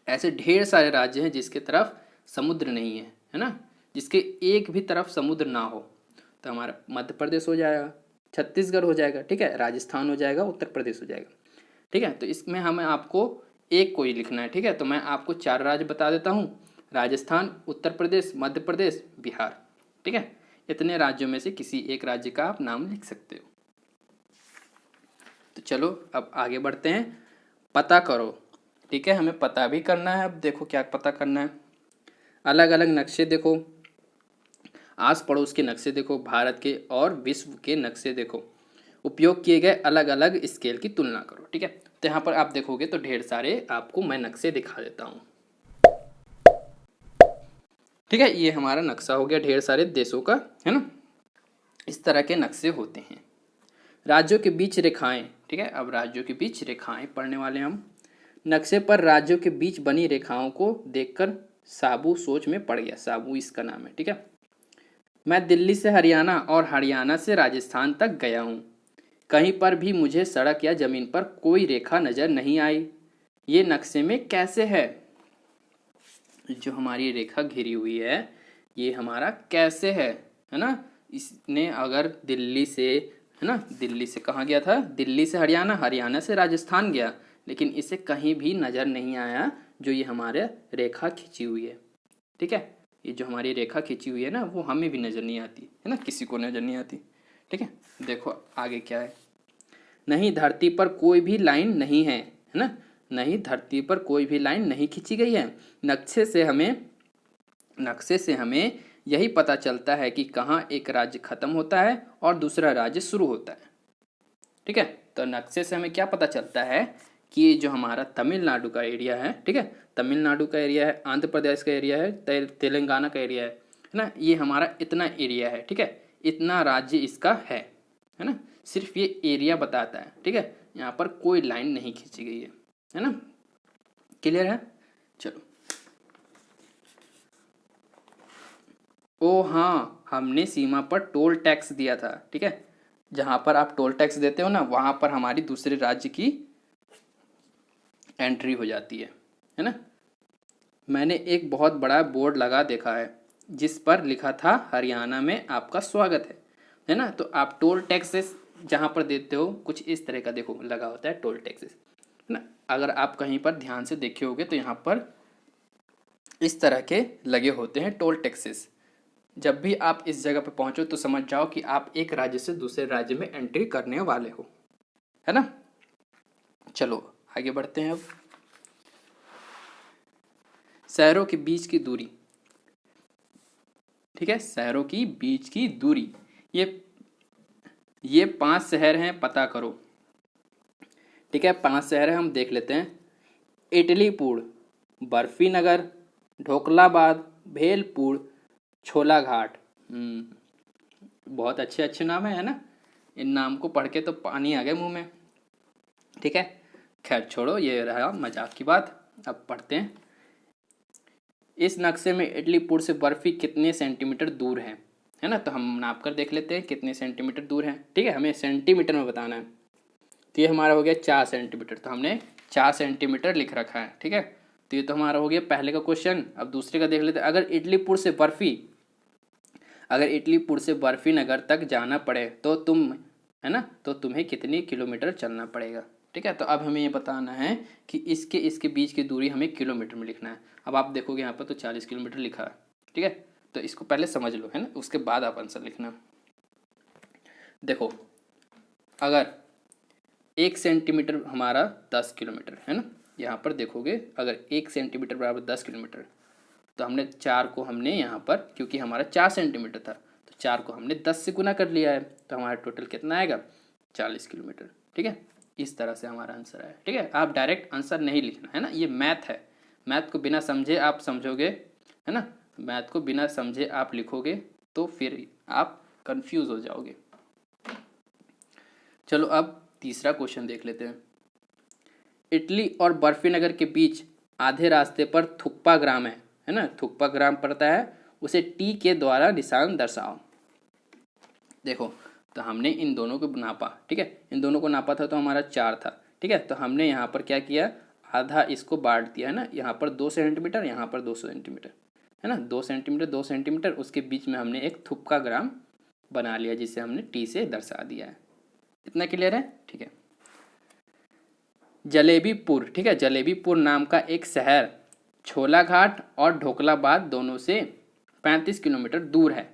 ऐसे ढेर सारे राज्य हैं जिसके तरफ समुद्र नहीं है ना, जिसके एक भी तरफ समुद्र ना हो। तो हमारा मध्य प्रदेश हो जाएगा, छत्तीसगढ़ हो जाएगा, ठीक है, राजस्थान हो जाएगा, उत्तर प्रदेश हो जाएगा, ठीक है। तो इसमें हमें आपको एक को ही लिखना है, ठीक है। तो मैं आपको 4 राज्य बता देता हूँ, राजस्थान, उत्तर प्रदेश, मध्य प्रदेश, बिहार, ठीक है। इतने राज्यों में से किसी एक राज्य का आप नाम लिख सकते हो। तो चलो अब आगे बढ़ते हैं, पता करो, ठीक है, हमें पता भी करना है। अब देखो क्या पता करना है, अलग अलग नक्शे देखो, आस पड़ोस के नक्शे देखो, भारत के और विश्व के नक्शे देखो, उपयोग किए गए अलग अलग स्केल की तुलना करो, ठीक है। तो यहाँ पर आप देखोगे तो ढेर सारे आपको मैं नक्शे दिखा देता हूँ, ठीक है। ये हमारा नक्शा हो गया ढेर सारे देशों का, है ना। इस तरह के नक्शे होते हैं। राज्यों के बीच रेखाएं, ठीक है, अब राज्यों के बीच रेखाएं पढ़ने वाले हम। नक्शे पर राज्यों के बीच बनी रेखाओं को देखकर साबू सोच में पड़ गया, साबू इसका नाम है, ठीक है। मैं दिल्ली से हरियाणा और हरियाणा से राजस्थान तक गया हूँ, कहीं पर भी मुझे सड़क या जमीन पर कोई रेखा नजर नहीं आई, ये नक्शे में कैसे है? जो हमारी रेखा घिरी हुई है ये हमारा कैसे है ना। इसने अगर दिल्ली से, है ना, दिल्ली से कहाँ गया था, दिल्ली से हरियाणा, हरियाणा से राजस्थान गया, लेकिन इसे कहीं भी नज़र नहीं आया जो ये हमारे रेखा खींची हुई है, ठीक है। ये जो हमारी रेखा खींची हुई है ना, वो हमें भी नज़र नहीं आती है ना, किसी को नज़र नहीं आती, ठीक है। देखो आगे क्या है, नहीं धरती पर कोई भी लाइन नहीं है ना, नहीं धरती पर कोई भी लाइन नहीं खींची गई है। नक्शे से हमें यही पता चलता है कि कहाँ एक राज्य खत्म होता है और दूसरा राज्य शुरू होता है, ठीक है। तो नक्शे से हमें क्या पता चलता है कि ये जो हमारा तमिलनाडु का एरिया है, ठीक है, तमिलनाडु का एरिया है, आंध्र प्रदेश का एरिया है, तेलंगाना का एरिया है ना, ये हमारा इतना एरिया है, ठीक है, इतना राज्य इसका है ना। सिर्फ ये एरिया बताता है, ठीक है, यहाँ पर कोई लाइन नहीं खींची गई है ना। क्लियर है? चलो, ओ हाँ, हमने सीमा पर टोल टैक्स दिया था, ठीक है। जहाँ पर आप टोल टैक्स देते हो ना, वहाँ पर हमारी दूसरे राज्य की एंट्री हो जाती है ना। मैंने एक बहुत बड़ा बोर्ड लगा देखा है जिस पर लिखा था हरियाणा में आपका स्वागत है ना। तो आप टोल टैक्सेस जहाँ पर देते हो कुछ इस तरह का देखो लगा होता है टोल टैक्सेस, है ना। अगर आप कहीं पर ध्यान से देखे होगे तो यहाँ पर इस तरह के लगे होते हैं टोल टैक्सेस। जब भी आप इस जगह पर पहुंचो तो समझ जाओ कि आप एक राज्य से दूसरे राज्य में एंट्री करने वाले हो, है ना। चलो आगे बढ़ते हैं अब। शहरों के बीच की दूरी, ठीक है, शहरों की बीच की दूरी, ये ये 5 शहर हैं, पता करो। ठीक है, 5 शहर हैं, हम देख लेते हैं। इटलीपुर, बर्फी नगर, ढोकलाबाद, भेलपुर, छोला घाट। बहुत अच्छे अच्छे नाम है ना। इन नाम को पढ़ के तो पानी आ गया मुंह में। ठीक है, खैर छोड़ो, ये रहा मजाक की बात। अब पढ़ते हैं। इस नक्शे में इटलीपुर से बर्फी कितने सेंटीमीटर दूर है ना। तो हम नाप कर देख लेते हैं कितने सेंटीमीटर दूर है। ठीक है, हमें सेंटीमीटर में बताना है। तो ये हमारा हो गया 4 सेंटीमीटर, तो हमने 4 सेंटीमीटर लिख रखा है। ठीक है, तो ये तो हमारा हो गया पहले का क्वेश्चन। अब दूसरे का देख लेते हैं। अगर इटलीपुर से बर्फी नगर तक जाना पड़े तो है ना, तो तुम्हें कितनी किलोमीटर चलना पड़ेगा। ठीक है, तो अब हमें ये बताना है कि इसके इसके बीच की दूरी हमें किलोमीटर में लिखना है। अब आप देखोगे यहाँ पर तो 40 किलोमीटर लिखा है। ठीक है, तो इसको पहले समझ लो, है ना, उसके बाद आप आंसर लिखना। देखो, अगर 1 सेंटीमीटर हमारा 10 किलोमीटर है ना, यहाँ पर देखोगे अगर 1 सेंटीमीटर बराबर 10 किलोमीटर, तो हमने 4 को हमने यहाँ पर, क्योंकि हमारा 4 सेंटीमीटर था, तो 4 को हमने 10 से गुना कर लिया है, तो हमारा टोटल कितना आएगा, 40 किलोमीटर। ठीक है, इस तरह से हमारा आंसर आया। ठीक है, आप डायरेक्ट आंसर नहीं लिखना, है ना, ये मैथ है। मैथ को बिना समझे आप समझोगे, है ना, मैथ को बिना समझे आप लिखोगे तो फिर आप कंफ्यूज हो जाओगे। चलो अब तीसरा क्वेश्चन देख लेते हैं। इटली और बर्फी नगर के बीच आधे रास्ते पर थुक्पा ग्राम है ना, थुक्पा ग्राम पड़ता है, उसे टी के द्वारा निशान दर्शाओ। देखो, तो हमने इन दोनों को नापा। ठीक है, इन दोनों को नापा था तो हमारा 4 था। ठीक है, तो हमने यहाँ पर क्या किया, आधा इसको बांट दिया, है ना, यहाँ पर 2 सेंटीमीटर, यहाँ पर 2 सेंटीमीटर, है ना, 2 सेंटीमीटर 2 सेंटीमीटर, उसके बीच में हमने एक थुक्का ग्राम बना लिया जिसे हमने टी से दर्शा दिया है। इतना क्लियर है। ठीक है, जलेबीपुर, ठीक है, जलेबीपुर नाम का एक शहर छोला घाट और ढोकलाबाद दोनों से 35 किलोमीटर दूर है।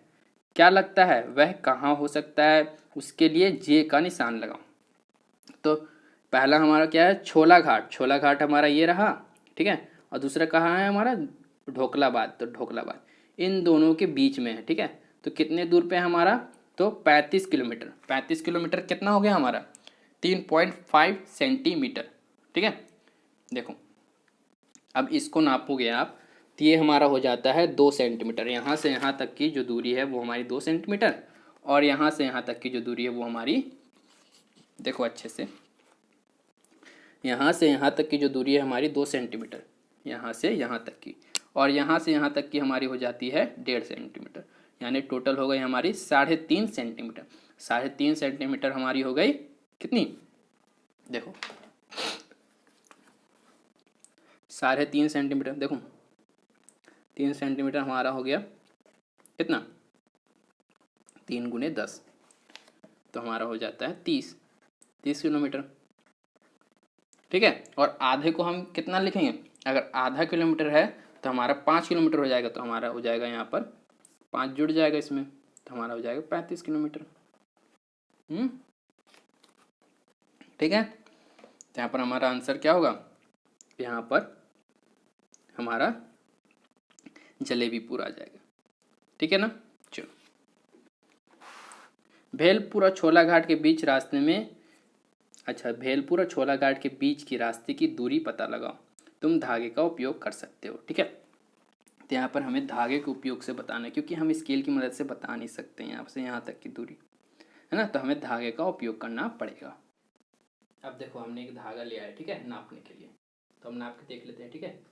क्या लगता है वह कहाँ हो सकता है, उसके लिए जे का निशान लगाओ। तो पहला हमारा क्या है, छोला घाट, छोला घाट हमारा ये रहा। ठीक है, और दूसरा कहाँ है हमारा, ढोकलाबाद, तो ढोकलाबाद इन दोनों के बीच में है। ठीक है, तो कितने दूर पे है हमारा, तो 35 किलोमीटर। 35 किलोमीटर कितना हो गया हमारा, 3.5 सेंटीमीटर। ठीक है, देखो अब इसको नापोगे आप तो ये हमारा हो जाता है 2 सेंटीमीटर। यहाँ से यहाँ तक की जो दूरी है वो हमारी 2 सेंटीमीटर, और यहाँ से यहाँ तक की जो दूरी है वो हमारी, देखो अच्छे से, यहाँ से यहाँ तक की जो दूरी है हमारी 2 सेंटीमीटर, यहाँ से यहाँ तक की, और यहाँ से यहाँ तक की हमारी हो जाती है 1.5 सेंटीमीटर। यानी टोटल हो गई हमारी 3.5 सेंटीमीटर। 3.5 सेंटीमीटर हमारी हो गई कितनी, देखो 3.5 सेंटीमीटर, देखो 3 सेंटीमीटर हमारा हो गया कितना, 3 गुने 10, तो हमारा हो जाता है 30 किलोमीटर। ठीक है, और आधे को हम कितना लिखेंगे, अगर आधा किलोमीटर है तो हमारा 5 किलोमीटर हो जाएगा, तो हमारा हो जाएगा यहाँ पर 5 जुड़ जाएगा इसमें, तो हमारा हो जाएगा 35 किलोमीटर। ठीक है, तो यहाँ पर हमारा आंसर क्या होगा, यहाँ पर हमारा जलेबीपुर आ जाएगा। ठीक है ना। चलो, भेलपुर और छोला घाट के बीच रास्ते में, अच्छा, भेलपुर और छोला घाट के बीच की रास्ते की दूरी पता लगाओ, तुम धागे का उपयोग कर सकते हो। ठीक है, तो यहाँ पर हमें धागे के उपयोग से बताना है, क्योंकि हम स्केल की मदद से बता नहीं सकते यहाँ से यहाँ तक की दूरी, है ना, तो हमें धागे का उपयोग करना पड़ेगा। अब देखो हमने एक धागा लिया है, ठीक है, नापने के लिए, तो हम नाप के देख लेते हैं। ठीक है,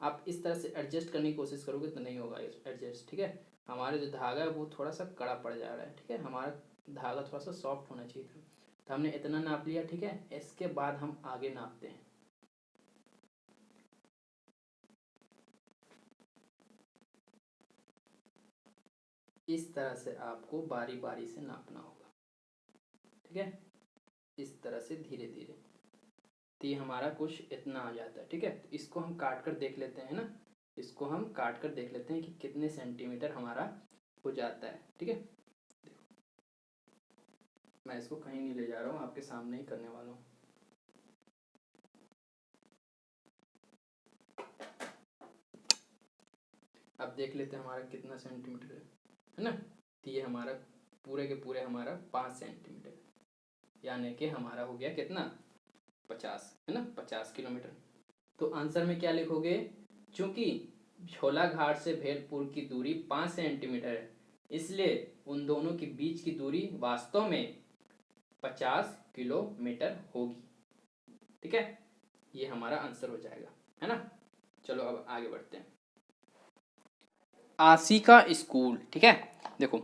आप इस तरह से एडजस्ट करने की कोशिश करोगे तो नहीं होगा एडजस्ट। ठीक है, हमारा जो धागा है वो थोड़ा सा कड़ा पड़ जा रहा है। ठीक है, हमारा धागा थोड़ा सा सॉफ्ट होना चाहिए था, तो हमने इतना नाप लिया, ठीक है। इसके बाद हम आगे नापते हैं। इस तरह से आपको बारी बारी से नापना होगा, ठीक है, इस तरह से धीरे धीरे। तो ये हमारा कुछ इतना आ जाता है, ठीक है। तो इसको हम काट कर देख लेते हैं ना, इसको हम काट कर देख लेते हैं कि कितने सेंटीमीटर हमारा हो जाता है, ठीक है। मैं इसको कहीं नहीं ले जा रहा हूँ, आपके सामने ही करने वाला हूँ। अब देख लेते हैं हमारा कितना सेंटीमीटर है ना। तो ये हमारा पूरे के पूरे हमारा 5 सेंटीमीटर, यानी कि हमारा हो गया कितना, 50, है ना, 50 किलोमीटर। तो आंसर में क्या लिखोगे, चूंकि झोला घाट से भेलपुर की दूरी 5 सेंटीमीटर है, इसलिए उन दोनों के बीच की दूरी वास्तव में 50 किलोमीटर होगी, ठीक है। ये हमारा आंसर हो जाएगा, है ना। चलो अब आगे बढ़ते हैं। आशी का स्कूल, ठीक है। देखो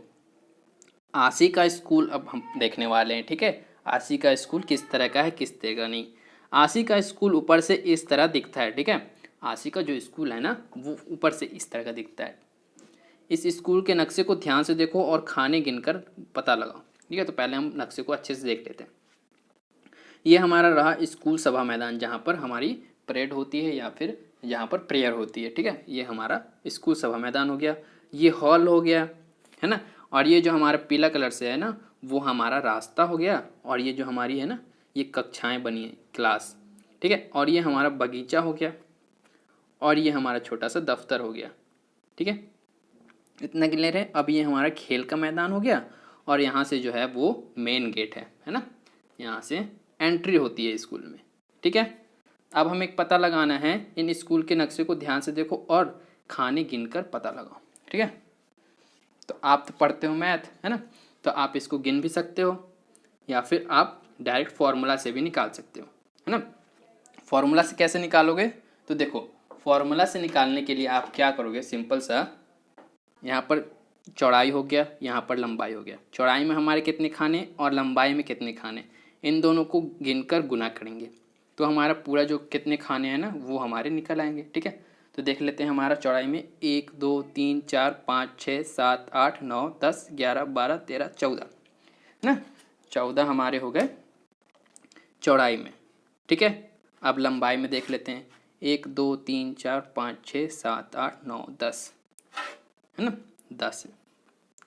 आशी का स्कूल अब हम देखने वाले हैं, ठीक है। आशी का स्कूल किस तरह का है, किस तरह का नहीं। आशी का स्कूल ऊपर से इस तरह दिखता है, ठीक है। आशी का जो स्कूल है ना, वो ऊपर से इस तरह का दिखता है। इस स्कूल के नक्शे को ध्यान से देखो और खाने गिनकर पता लगाओ, ठीक है। तो पहले हम नक्शे को अच्छे से देख लेते हैं। ये हमारा रहा स्कूल सभा मैदान, जहाँ पर हमारी परेड होती है या फिर जहाँ पर प्रेयर होती है, ठीक है। ये हमारा स्कूल सभा मैदान हो गया। ये हॉल हो गया, है ना। और ये जो हमारा पीला कलर से है ना, वो हमारा रास्ता हो गया। और ये जो हमारी है ना, ये कक्षाएं बनी है, क्लास, ठीक है। और ये हमारा बगीचा हो गया। और ये हमारा छोटा सा दफ्तर हो गया, ठीक है। इतना क्लियर है। अब ये हमारा खेल का मैदान हो गया। और यहाँ से जो है वो मेन गेट है ना, यहाँ से एंट्री होती है स्कूल में, ठीक है। अब हमें एक पता लगाना है, इन स्कूल के नक्शे को ध्यान से देखो और खाने गिनकर पता लगाओ, ठीक है। तो आप तो पढ़ते हो मैथ, है ना, तो आप इसको गिन भी सकते हो या फिर आप डायरेक्ट फार्मूला से भी निकाल सकते हो, है ना। फार्मूला से कैसे निकालोगे, तो देखो फार्मूला से निकालने के लिए आप क्या करोगे, सिंपल सा, यहाँ पर चौड़ाई हो गया, यहाँ पर लंबाई हो गया। चौड़ाई में हमारे कितने खाने और लंबाई में कितने खाने, इन दोनों को गिनकर गुना करेंगे तो हमारा पूरा जो कितने खाने हैं ना, वो हमारे निकल आएंगे, ठीक है। तो देख लेते हैं हमारा चौड़ाई में 1 2 3 4 5 6 7 8 9 10 11 12 13 14, है ना। 14 हमारे हो गए चौड़ाई में, ठीक है। अब लंबाई में देख लेते हैं, 1 2 3 4 5 6 7 8 9 10, है ना, 10,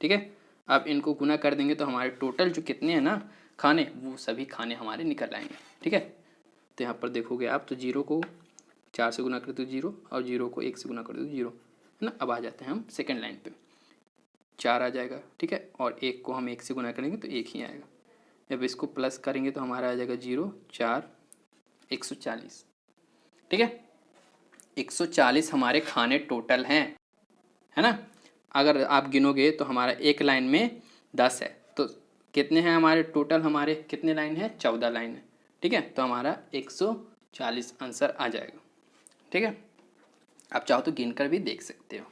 ठीक है। अब इनको गुना कर देंगे तो हमारे टोटल जो कितने हैं ना खाने, वो सभी खाने हमारे निकल आएंगे, ठीक है। तो यहाँ पर देखोगे आप, तो 0 को 4 से गुना कर दो 0, और 0 को 1 से गुना कर दो 0, है ना। अब आ जाते हैं हम सेकेंड लाइन पे, 4 आ जाएगा, ठीक है। और 1 को हम 1 से गुना करेंगे तो 1 ही आएगा। जब इसको प्लस करेंगे तो हमारा आ जाएगा 0 4 140, ठीक है। 140 हमारे खाने टोटल हैं, है ना। अगर आप गिनोगे तो हमारा एक लाइन में 10 है, तो कितने हैं हमारे टोटल, हमारे कितने लाइन है, 14 लाइन है, ठीक है। तो हमारा 140 आंसर आ जाएगा, ठीक है। आप चाहो तो गिनकर भी देख सकते हो।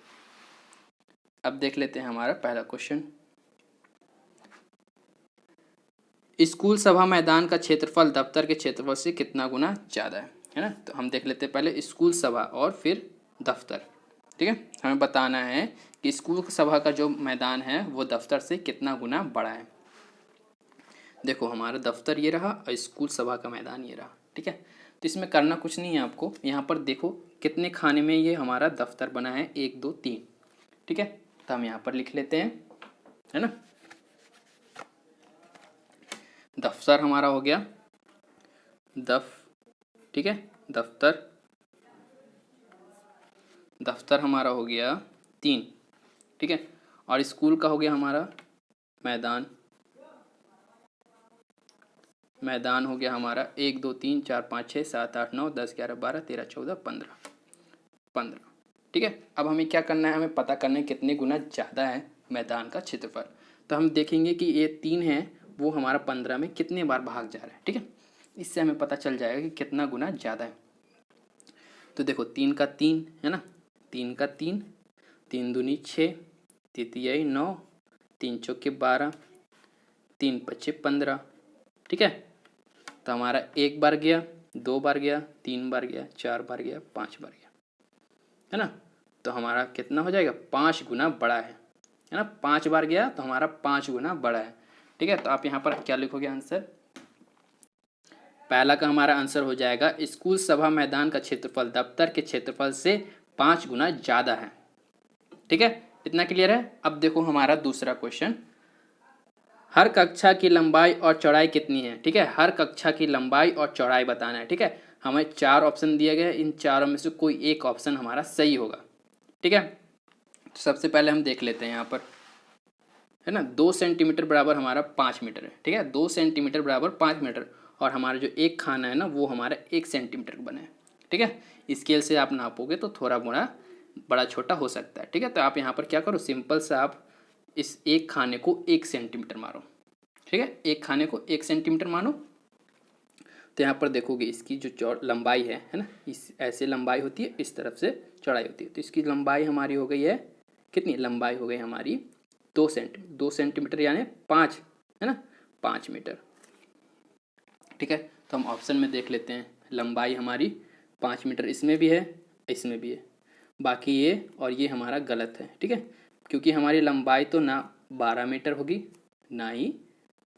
अब देख लेते हैं हमारा पहला क्वेश्चन। स्कूल सभा मैदान का क्षेत्रफल दफ्तर के क्षेत्रफल से कितना गुना ज़्यादा है ना। तो हम देख लेते हैं पहले स्कूल सभा और फिर दफ्तर, ठीक है। हमें बताना है कि स्कूल सभा का जो मैदान है वो दफ्तर से कितना गुना बड़ा है। देखो हमारा दफ्तर ये रहा और स्कूल सभा का मैदान ये रहा, ठीक है। तो इसमें करना कुछ नहीं है आपको, यहाँ पर देखो कितने खाने में ये हमारा दफ्तर बना है, 1 2 3, ठीक है। तो हम यहाँ पर लिख लेते हैं, है ना। दफ्तर हमारा हो गया ठीक है, दफ्तर हमारा हो गया 3, ठीक है। और स्कूल का हो गया हमारा मैदान हो गया हमारा 1 2 3 4 5 6 7 8 9 10 11 12 13 14 15, ठीक है। अब हमें क्या करना है, हमें पता करना है कितने गुना ज़्यादा है मैदान का क्षेत्रफल। तो हम देखेंगे कि ये 3 है, वो हमारा 15 में कितने बार भाग जा रहा है, ठीक है। इससे हमें पता चल जाएगा कि कितना गुना ज़्यादा है। तो देखो 3 का 3 है ना, 3 का 3, 3 दूनी 6, तितियाई 9, 3 चौके 12, 3 पच्चे 15, ठीक है। तो हमारा 1 बार गया, 2 बार गया, 3 बार गया, 4 बार गया, 5 बार गया, है ना। तो हमारा कितना हो जाएगा, 5 गुना बड़ा है ना। 5 बार गया तो हमारा 5 गुना बड़ा है, ठीक है। तो आप यहाँ पर क्या लिखोगे आंसर, पहला का हमारा आंसर हो जाएगा स्कूल सभा मैदान का क्षेत्रफल दफ्तर के क्षेत्रफल से 5 गुना ज़्यादा है, ठीक है। इतना क्लियर है। अब देखो हमारा दूसरा क्वेश्चन, हर कक्षा की लंबाई और चौड़ाई कितनी है, ठीक है। हर कक्षा की लंबाई और चौड़ाई बताना है, ठीक है। हमें 4 ऑप्शन दिए गए, इन चारों में से कोई एक ऑप्शन हमारा सही होगा, ठीक है। तो सबसे पहले हम देख लेते हैं यहाँ पर, है ना। 2 सेंटीमीटर बराबर हमारा 5 मीटर है, ठीक है। 2 सेंटीमीटर बराबर 5 मीटर, और हमारा जो एक खाना है ना वो हमारा 1 सेंटीमीटर का बना है, ठीक है। स्केल से आप नापोगे तो थोड़ा मोड़ा बड़ा छोटा हो सकता है, ठीक है। तो आप यहाँ पर क्या करो, सिंपल से आप इस एक खाने को 1 सेंटीमीटर मारो, ठीक है। एक खाने को 1 सेंटीमीटर मानो। तो यहाँ पर देखोगे इसकी जो लंबाई है ना, इस ऐसे लंबाई होती है, इस तरफ से चौड़ाई होती है। तो इसकी लंबाई हमारी हो गई है कितनी, लंबाई हो गई हमारी 2 सेंटीमीटर यानी 5, है ना, 5 मीटर, ठीक है। तो हम ऑप्शन में देख लेते हैं, लंबाई हमारी 5 मीटर इसमें भी है, इसमें भी है, बाकी ये और ये हमारा गलत है, ठीक है। क्योंकि हमारी लंबाई तो ना 12 मीटर होगी ना ही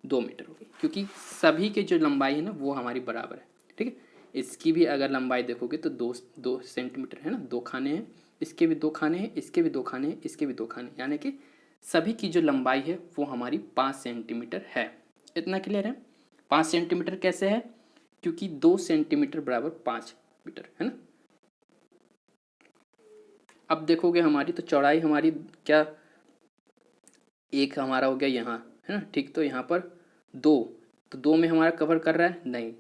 2 मीटर होगी, क्योंकि सभी के जो लंबाई है ना वो हमारी बराबर है, ठीक है। इसकी भी अगर लंबाई देखोगे तो 2 सेंटीमीटर है ना, 2 खाने हैं, इसके भी 2 खाने हैं, इसके भी 2 खाने हैं, इसके भी 2 खाने, यानी कि सभी की जो लंबाई है वो हमारी 5 सेंटीमीटर है। इतना क्लियर है। 5 सेंटीमीटर कैसे है, क्योंकि 2 सेंटीमीटर बराबर 5 मीटर, है ना। अब देखोगे हमारी तो चौड़ाई हमारी क्या, एक हमारा हो गया यहाँ, है ना, ठीक। तो यहाँ पर 2, तो 2 में हमारा कवर कर रहा है नहीं,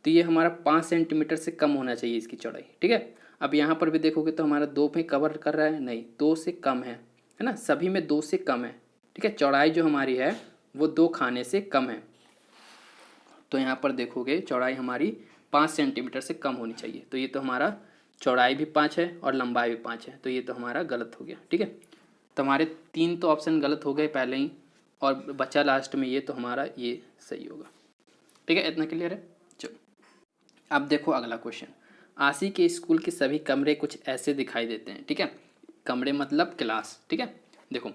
तो ये हमारा 5 सेंटीमीटर से कम होना चाहिए इसकी चौड़ाई, ठीक है। अब यहाँ पर भी देखोगे तो हमारा 2 में कवर कर रहा है नहीं, 2 से कम है ना, सभी में 2 से कम है, ठीक है। चौड़ाई जो हमारी है वो 2 खाने से कम है। तो यहाँ पर देखोगे चौड़ाई हमारी 5 सेंटीमीटर से कम होनी चाहिए। तो ये तो हमारा चौड़ाई भी 5 है और लंबाई भी 5 है, तो ये तो हमारा गलत हो गया, ठीक है। तो हमारे 3 तो ऑप्शन गलत हो गए पहले ही, और बचा लास्ट में ये, तो हमारा ये सही होगा, ठीक है। इतना क्लियर है। चलो अब देखो अगला क्वेश्चन, आशी के स्कूल के सभी कमरे कुछ ऐसे दिखाई देते हैं, ठीक है। कमरे मतलब क्लास, ठीक है। देखो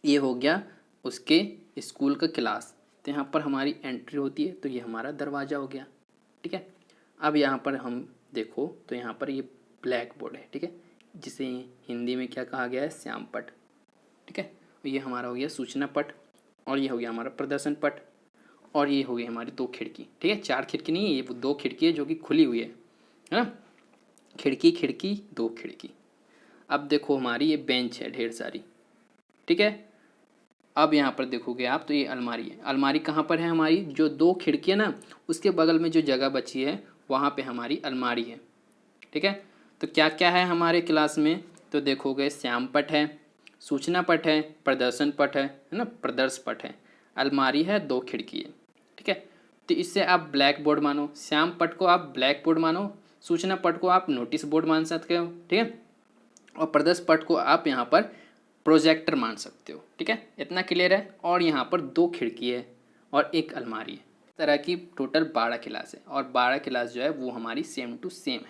ये हो गया उसके स्कूल का क्लास, तो यहाँ पर हमारी एंट्री होती है, तो ये हमारा दरवाज़ा हो गया, ठीक है। अब यहाँ पर हम देखो तो यहाँ पर ये ब्लैक बोर्ड है, ठीक है, जिसे हिंदी में क्या कहा गया है, श्याम पट, ठीक है। ये हमारा हो गया सूचना पट, और ये हो गया हमारा प्रदर्शन पट, और ये हो गई हमारी 2 खिड़की, ठीक है। 4 खिड़की नहीं है, ये 2 खिड़की है जो कि खुली हुई है ना, खिड़की खिड़की 2 खिड़की। अब देखो हमारी ये बेंच है ढेर सारी, ठीक है। अब यहाँ पर देखोगे आप तो ये अलमारी है, अलमारी कहाँ पर है हमारी, जो 2 खिड़की है ना उसके बगल में जो जगह बची है वहाँ पे हमारी अलमारी है, ठीक है। तो क्या क्या है हमारे क्लास में, तो देखोगे श्याम पट है, सूचना पट है, प्रदर्शन पट है ना, प्रदर्श पट है, अलमारी है, 2 खिड़की है, ठीक है। तो इससे आप ब्लैक बोर्ड मानो, श्याम पट को आप ब्लैक बोर्ड मानो, सूचना पट को आप नोटिस बोर्ड मान सकते हो, ठीक है, और प्रदर्श पट को आप यहाँ पर प्रोजेक्टर मान सकते हो, ठीक है। इतना क्लियर है। और यहाँ पर 2 खिड़की है और 1 अलमारी है, इस तरह की टोटल 12 क्लास है, और 12 क्लास जो है वो हमारी सेम टू सेम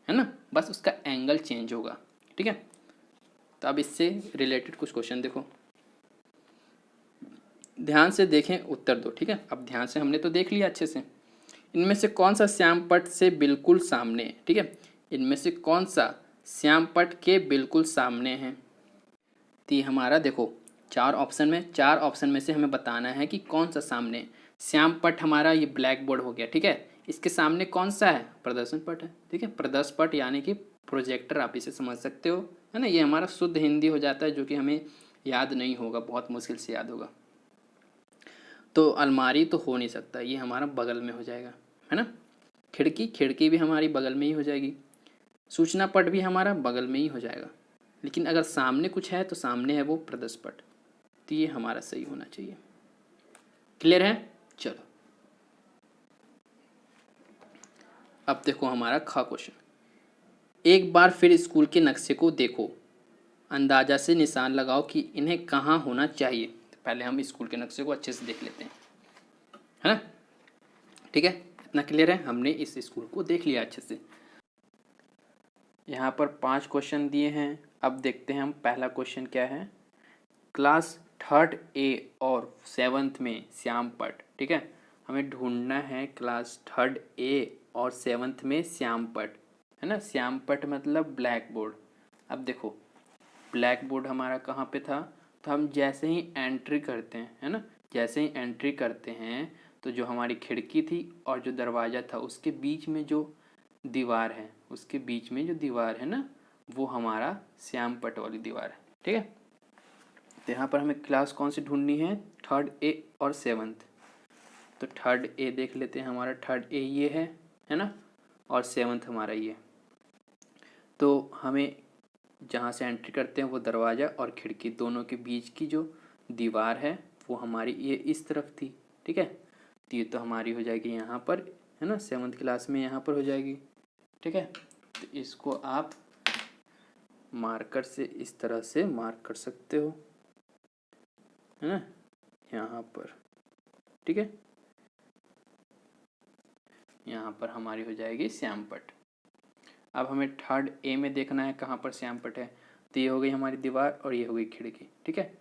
है ना, बस उसका एंगल चेंज होगा, ठीक है। तो अब इससे रिलेटेड कुछ क्वेश्चन देखो, ध्यान से देखें उत्तर दो, ठीक है। अब ध्यान से हमने तो देख लिया अच्छे से, इनमें से कौन सा श्याम पट से बिल्कुल सामने है, ठीक है, इनमें से कौन सा श्याम पट के बिल्कुल सामने है। तो ये हमारा देखो 4 ऑप्शन में से हमें बताना है कि कौन सा सामने है। श्याम पट हमारा ये ब्लैक बोर्ड हो गया, ठीक है, इसके सामने कौन सा है, प्रदर्शन पट है, ठीक है। प्रदर्श पट यानी कि प्रोजेक्टर आप इसे समझ सकते हो, है ना। ये हमारा शुद्ध हिंदी हो जाता है जो कि हमें याद नहीं होगा, बहुत मुश्किल से याद होगा। तो अलमारी तो हो नहीं सकता, ये हमारा बगल में हो जाएगा, है ना। खिड़की भी हमारी बगल में ही हो जाएगी, सूचना पट भी हमारा बगल में ही हो जाएगा, लेकिन अगर सामने कुछ है तो सामने है वो प्रदर्श पट, तो ये हमारा सही होना चाहिए। क्लियर है। चलो अब देखो हमारा खा क्वेश्चन, एक बार फिर स्कूल के नक्शे को देखो, अंदाजा से निशान लगाओ कि इन्हें कहाँ होना चाहिए। तो पहले हम स्कूल के नक्शे को अच्छे से देख लेते हैं, है ना। ठीक है, इतना क्लियर है, हमने इस स्कूल को देख लिया अच्छे से। यहाँ पर 5 क्वेश्चन दिए हैं। अब देखते हैं हम पहला क्वेश्चन क्या है। क्लास 3rd A और 7th में श्यामपट। ठीक है, हमें ढूंढना है क्लास 3rd A और 7th में श्यामपट, है ना। श्यामपट मतलब ब्लैक बोर्ड। अब देखो ब्लैक बोर्ड हमारा कहाँ पे था, तो हम जैसे ही एंट्री करते हैं, है ना, जैसे ही एंट्री करते हैं तो जो हमारी खिड़की थी और जो दरवाज़ा था उसके बीच में जो दीवार है, उसके बीच में जो दीवार है ना, वो हमारा श्यामपट वाली दीवार है। ठीक है, तो यहाँ पर हमें क्लास कौन सी ढूंढनी है, 3rd A और 7th। तो 3rd A देख लेते हैं, हमारा 3rd A ये है ना, और 7th हमारा ये। तो हमें जहाँ से एंट्री करते हैं वो दरवाज़ा और खिड़की दोनों के बीच की जो दीवार है वो हमारी ये इस तरफ थी। ठीक है, तो ये तो हमारी हो जाएगी यहाँ पर, है ना, 7th क्लास में यहाँ पर हो जाएगी। ठीक है, तो इसको आप मार्कर से इस तरह से मार्क कर सकते हो, है ना, यहाँ पर। ठीक है, यहाँ पर हमारी हो जाएगी श्यामपट। अब हमें 3rd A में देखना है कहाँ पर श्यामपट है। तो ये हो गई हमारी दीवार और ये हो गई खिड़की। ठीक है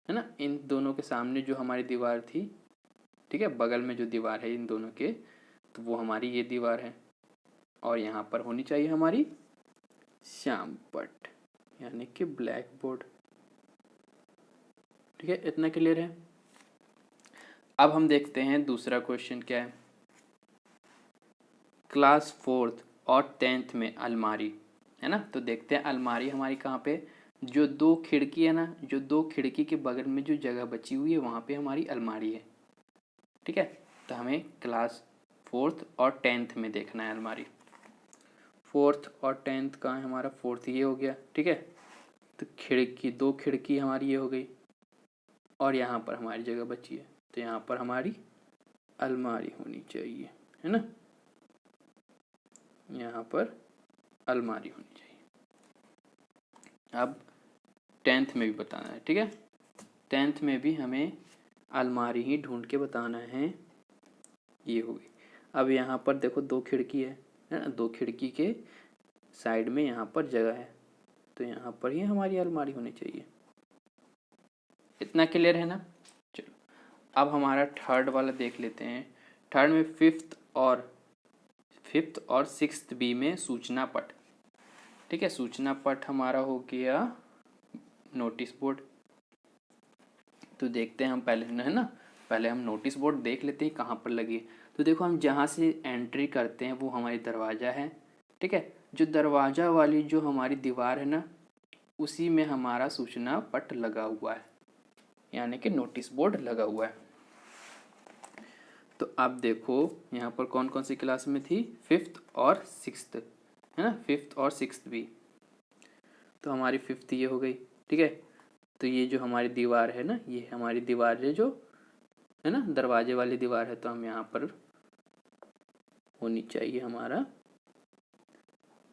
ना, इन दोनों के सामने जो हमारी दीवार थी, ठीक है, बगल में जो दीवार है इन दोनों के, तो वो हमारी ये दीवार है और यहाँ पर होनी चाहिए हमारी श्यामपट यानी कि ब्लैक बोर्ड। ठीक है, इतना क्लियर है। अब हम देखते हैं दूसरा क्वेश्चन क्या है। क्लास 4th और 10th में अलमारी, है ना। तो देखते हैं अलमारी हमारी कहाँ पे, जो 2 खिड़की है ना, जो 2 खिड़की के बगल में जो जगह बची हुई है वहाँ पे हमारी अलमारी है। ठीक है, तो हमें क्लास 4th और 10th में देखना है अलमारी। 4th और 10th कहाँ है हमारा, 4th ये हो गया। ठीक है, तो खिड़की 2 खिड़की हमारी ये हो गई और यहाँ पर हमारी जगह बची है, तो यहाँ पर हमारी अलमारी होनी चाहिए, है ना, यहाँ पर अलमारी होनी चाहिए। अब 10th में भी बताना है। ठीक है, 10th में भी हमें अलमारी ही ढूंढ के बताना है। ये हो गई। अब यहाँ पर देखो 2 खिड़की है ना, 2 खिड़की के साइड में यहाँ पर जगह है, तो यहाँ पर ही हमारी अलमारी होनी चाहिए। इतना क्लियर है ना। चलो अब हमारा 3rd वाला देख लेते हैं। 3rd में 5th और 6th B में सूचना पट। ठीक है, सूचना पट हमारा हो गया नोटिस बोर्ड। तो देखते हैं हम पहले, है ना, पहले हम नोटिस बोर्ड देख लेते हैं कहाँ पर लगी है। तो देखो हम जहाँ से एंट्री करते हैं वो हमारी दरवाज़ा है। ठीक है, जो दरवाज़ा वाली जो हमारी दीवार है ना, उसी में हमारा सूचना पट लगा हुआ है, यानी कि नोटिस बोर्ड लगा हुआ है। तो अब देखो यहाँ पर कौन कौन सी क्लास में थी, 5th और 6th, है ना, 5th और 6th भी। तो हमारी 5th ये हो गई। ठीक है, तो ये जो हमारी दीवार है ना, ये हमारी दीवार है जो, है ना, दरवाजे वाली दीवार है, तो हम यहाँ पर होनी चाहिए हमारा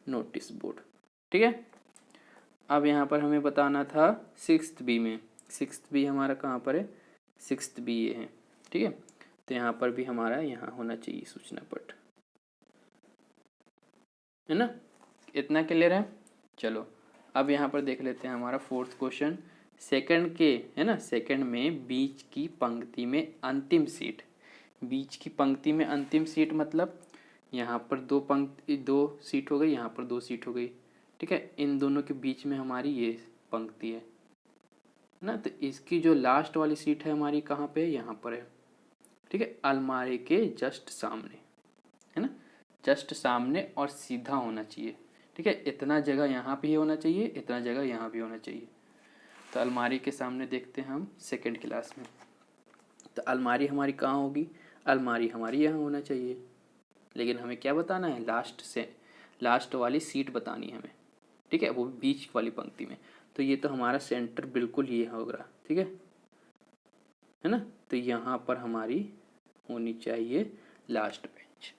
नोटिस बोर्ड। ठीक है, अब यहाँ पर हमें बताना था 6th B में। 6th B हमारा कहाँ पर है, 6th B ये है। ठीक है, तो यहाँ पर भी हमारा यहाँ होना चाहिए सूचना पट, है ना। इतना क्लियर है। चलो अब यहाँ पर देख लेते हैं हमारा 4th क्वेश्चन। सेकंड के, है ना, सेकंड में बीच की पंक्ति में अंतिम सीट। बीच की पंक्ति में अंतिम सीट मतलब यहाँ पर 2 सीट हो गई, यहाँ पर 2 सीट हो गई। ठीक है, इन दोनों के बीच में हमारी ये पंक्ति है ना, तो इसकी जो लास्ट वाली सीट है हमारी कहाँ पे है, यहाँ पर है। ठीक है, अलमारी के जस्ट सामने, है ना, जस्ट सामने और सीधा होना चाहिए। ठीक है, इतना जगह यहाँ भी होना चाहिए, इतना जगह यहाँ भी होना चाहिए। तो अलमारी के सामने देखते हैं हम 2nd क्लास में। तो अलमारी हमारी कहाँ होगी, अलमारी हमारी यहाँ होना चाहिए, लेकिन हमें क्या बताना है, लास्ट वाली सीट बतानी है हमें। ठीक है, वो बीच वाली पंक्ति में। तो ये तो हमारा सेंटर बिल्कुल ये होगा। ठीक है ना, तो यहाँ पर हमारी होनी चाहिए लास्ट बेंच।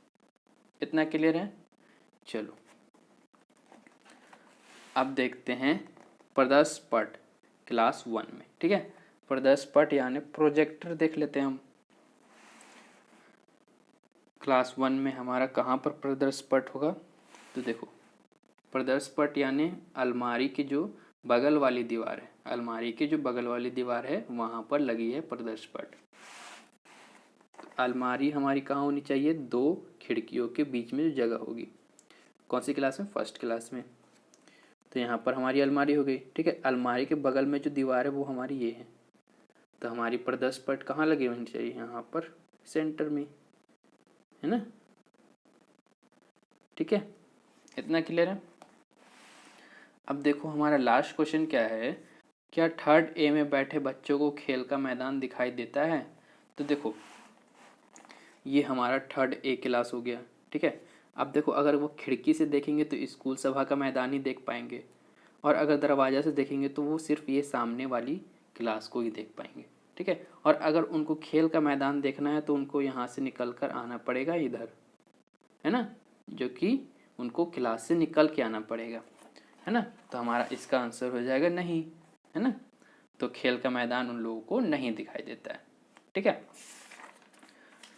इतना क्लियर है। चलो अब देखते हैं प्रदर्श पट क्लास 1 में। ठीक है, प्रदर्श पट यानी प्रोजेक्टर देख लेते हैं हम। क्लास 1 में हमारा कहाँ पर प्रदर्श पट होगा? तो देखो, प्रदर्श पट यानी अलमारी की जो बगल वाली दीवार है, अलमारी की जो बगल वाली दीवार है वहाँ पर लगी है प्रदर्श पट। अलमारी हमारी कहाँ होनी चाहिए? 2 खिड़कियों के बीच में जो जगह होगी। कौन सी क्लास में? फर्स्ट क्लास में। तो यहाँ पर हमारी अलमारी हो गई, ठीक है। अलमारी के बगल में जो दीवार है वो हमारी ये है, तो हमारी प्रदर्श पट कहाँ लगी होनी चाहिए? यहाँ पर सेंटर में, है ना, ठीक है। इतना क्लियर है। अब देखो हमारा लास्ट क्वेश्चन क्या है, क्या थर्ड ए में बैठे बच्चों को खेल का मैदान दिखाई देता है? तो देखो ये हमारा थर्ड ए क्लास हो गया, ठीक है। अब देखो अगर वो खिड़की से देखेंगे तो स्कूल सभा का मैदान ही देख पाएंगे, और अगर दरवाजा से देखेंगे तो वो सिर्फ ये सामने वाली क्लास को ही देख पाएंगे, ठीक है। और अगर उनको खेल का मैदान देखना है तो उनको यहाँ से निकल कर आना पड़ेगा इधर, है ना, जो कि उनको क्लास से निकल के आना पड़ेगा, है ना। तो हमारा इसका आंसर हो जाएगा नहीं, है ना। तो खेल का मैदान उन लोगों को नहीं दिखाई देता है, ठीक है।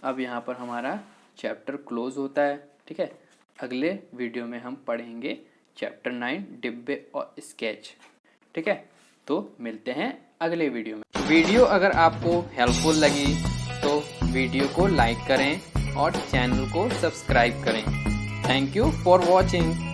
अब यहाँ पर हमारा चैप्टर क्लोज होता है, ठीक है। अगले वीडियो में हम पढ़ेंगे चैप्टर 9 डिब्बे और स्केच, ठीक है। तो मिलते हैं अगले वीडियो में। वीडियो अगर आपको हेल्पफुल लगी तो वीडियो को लाइक करें और चैनल को सब्सक्राइब करें। Thank you for watching.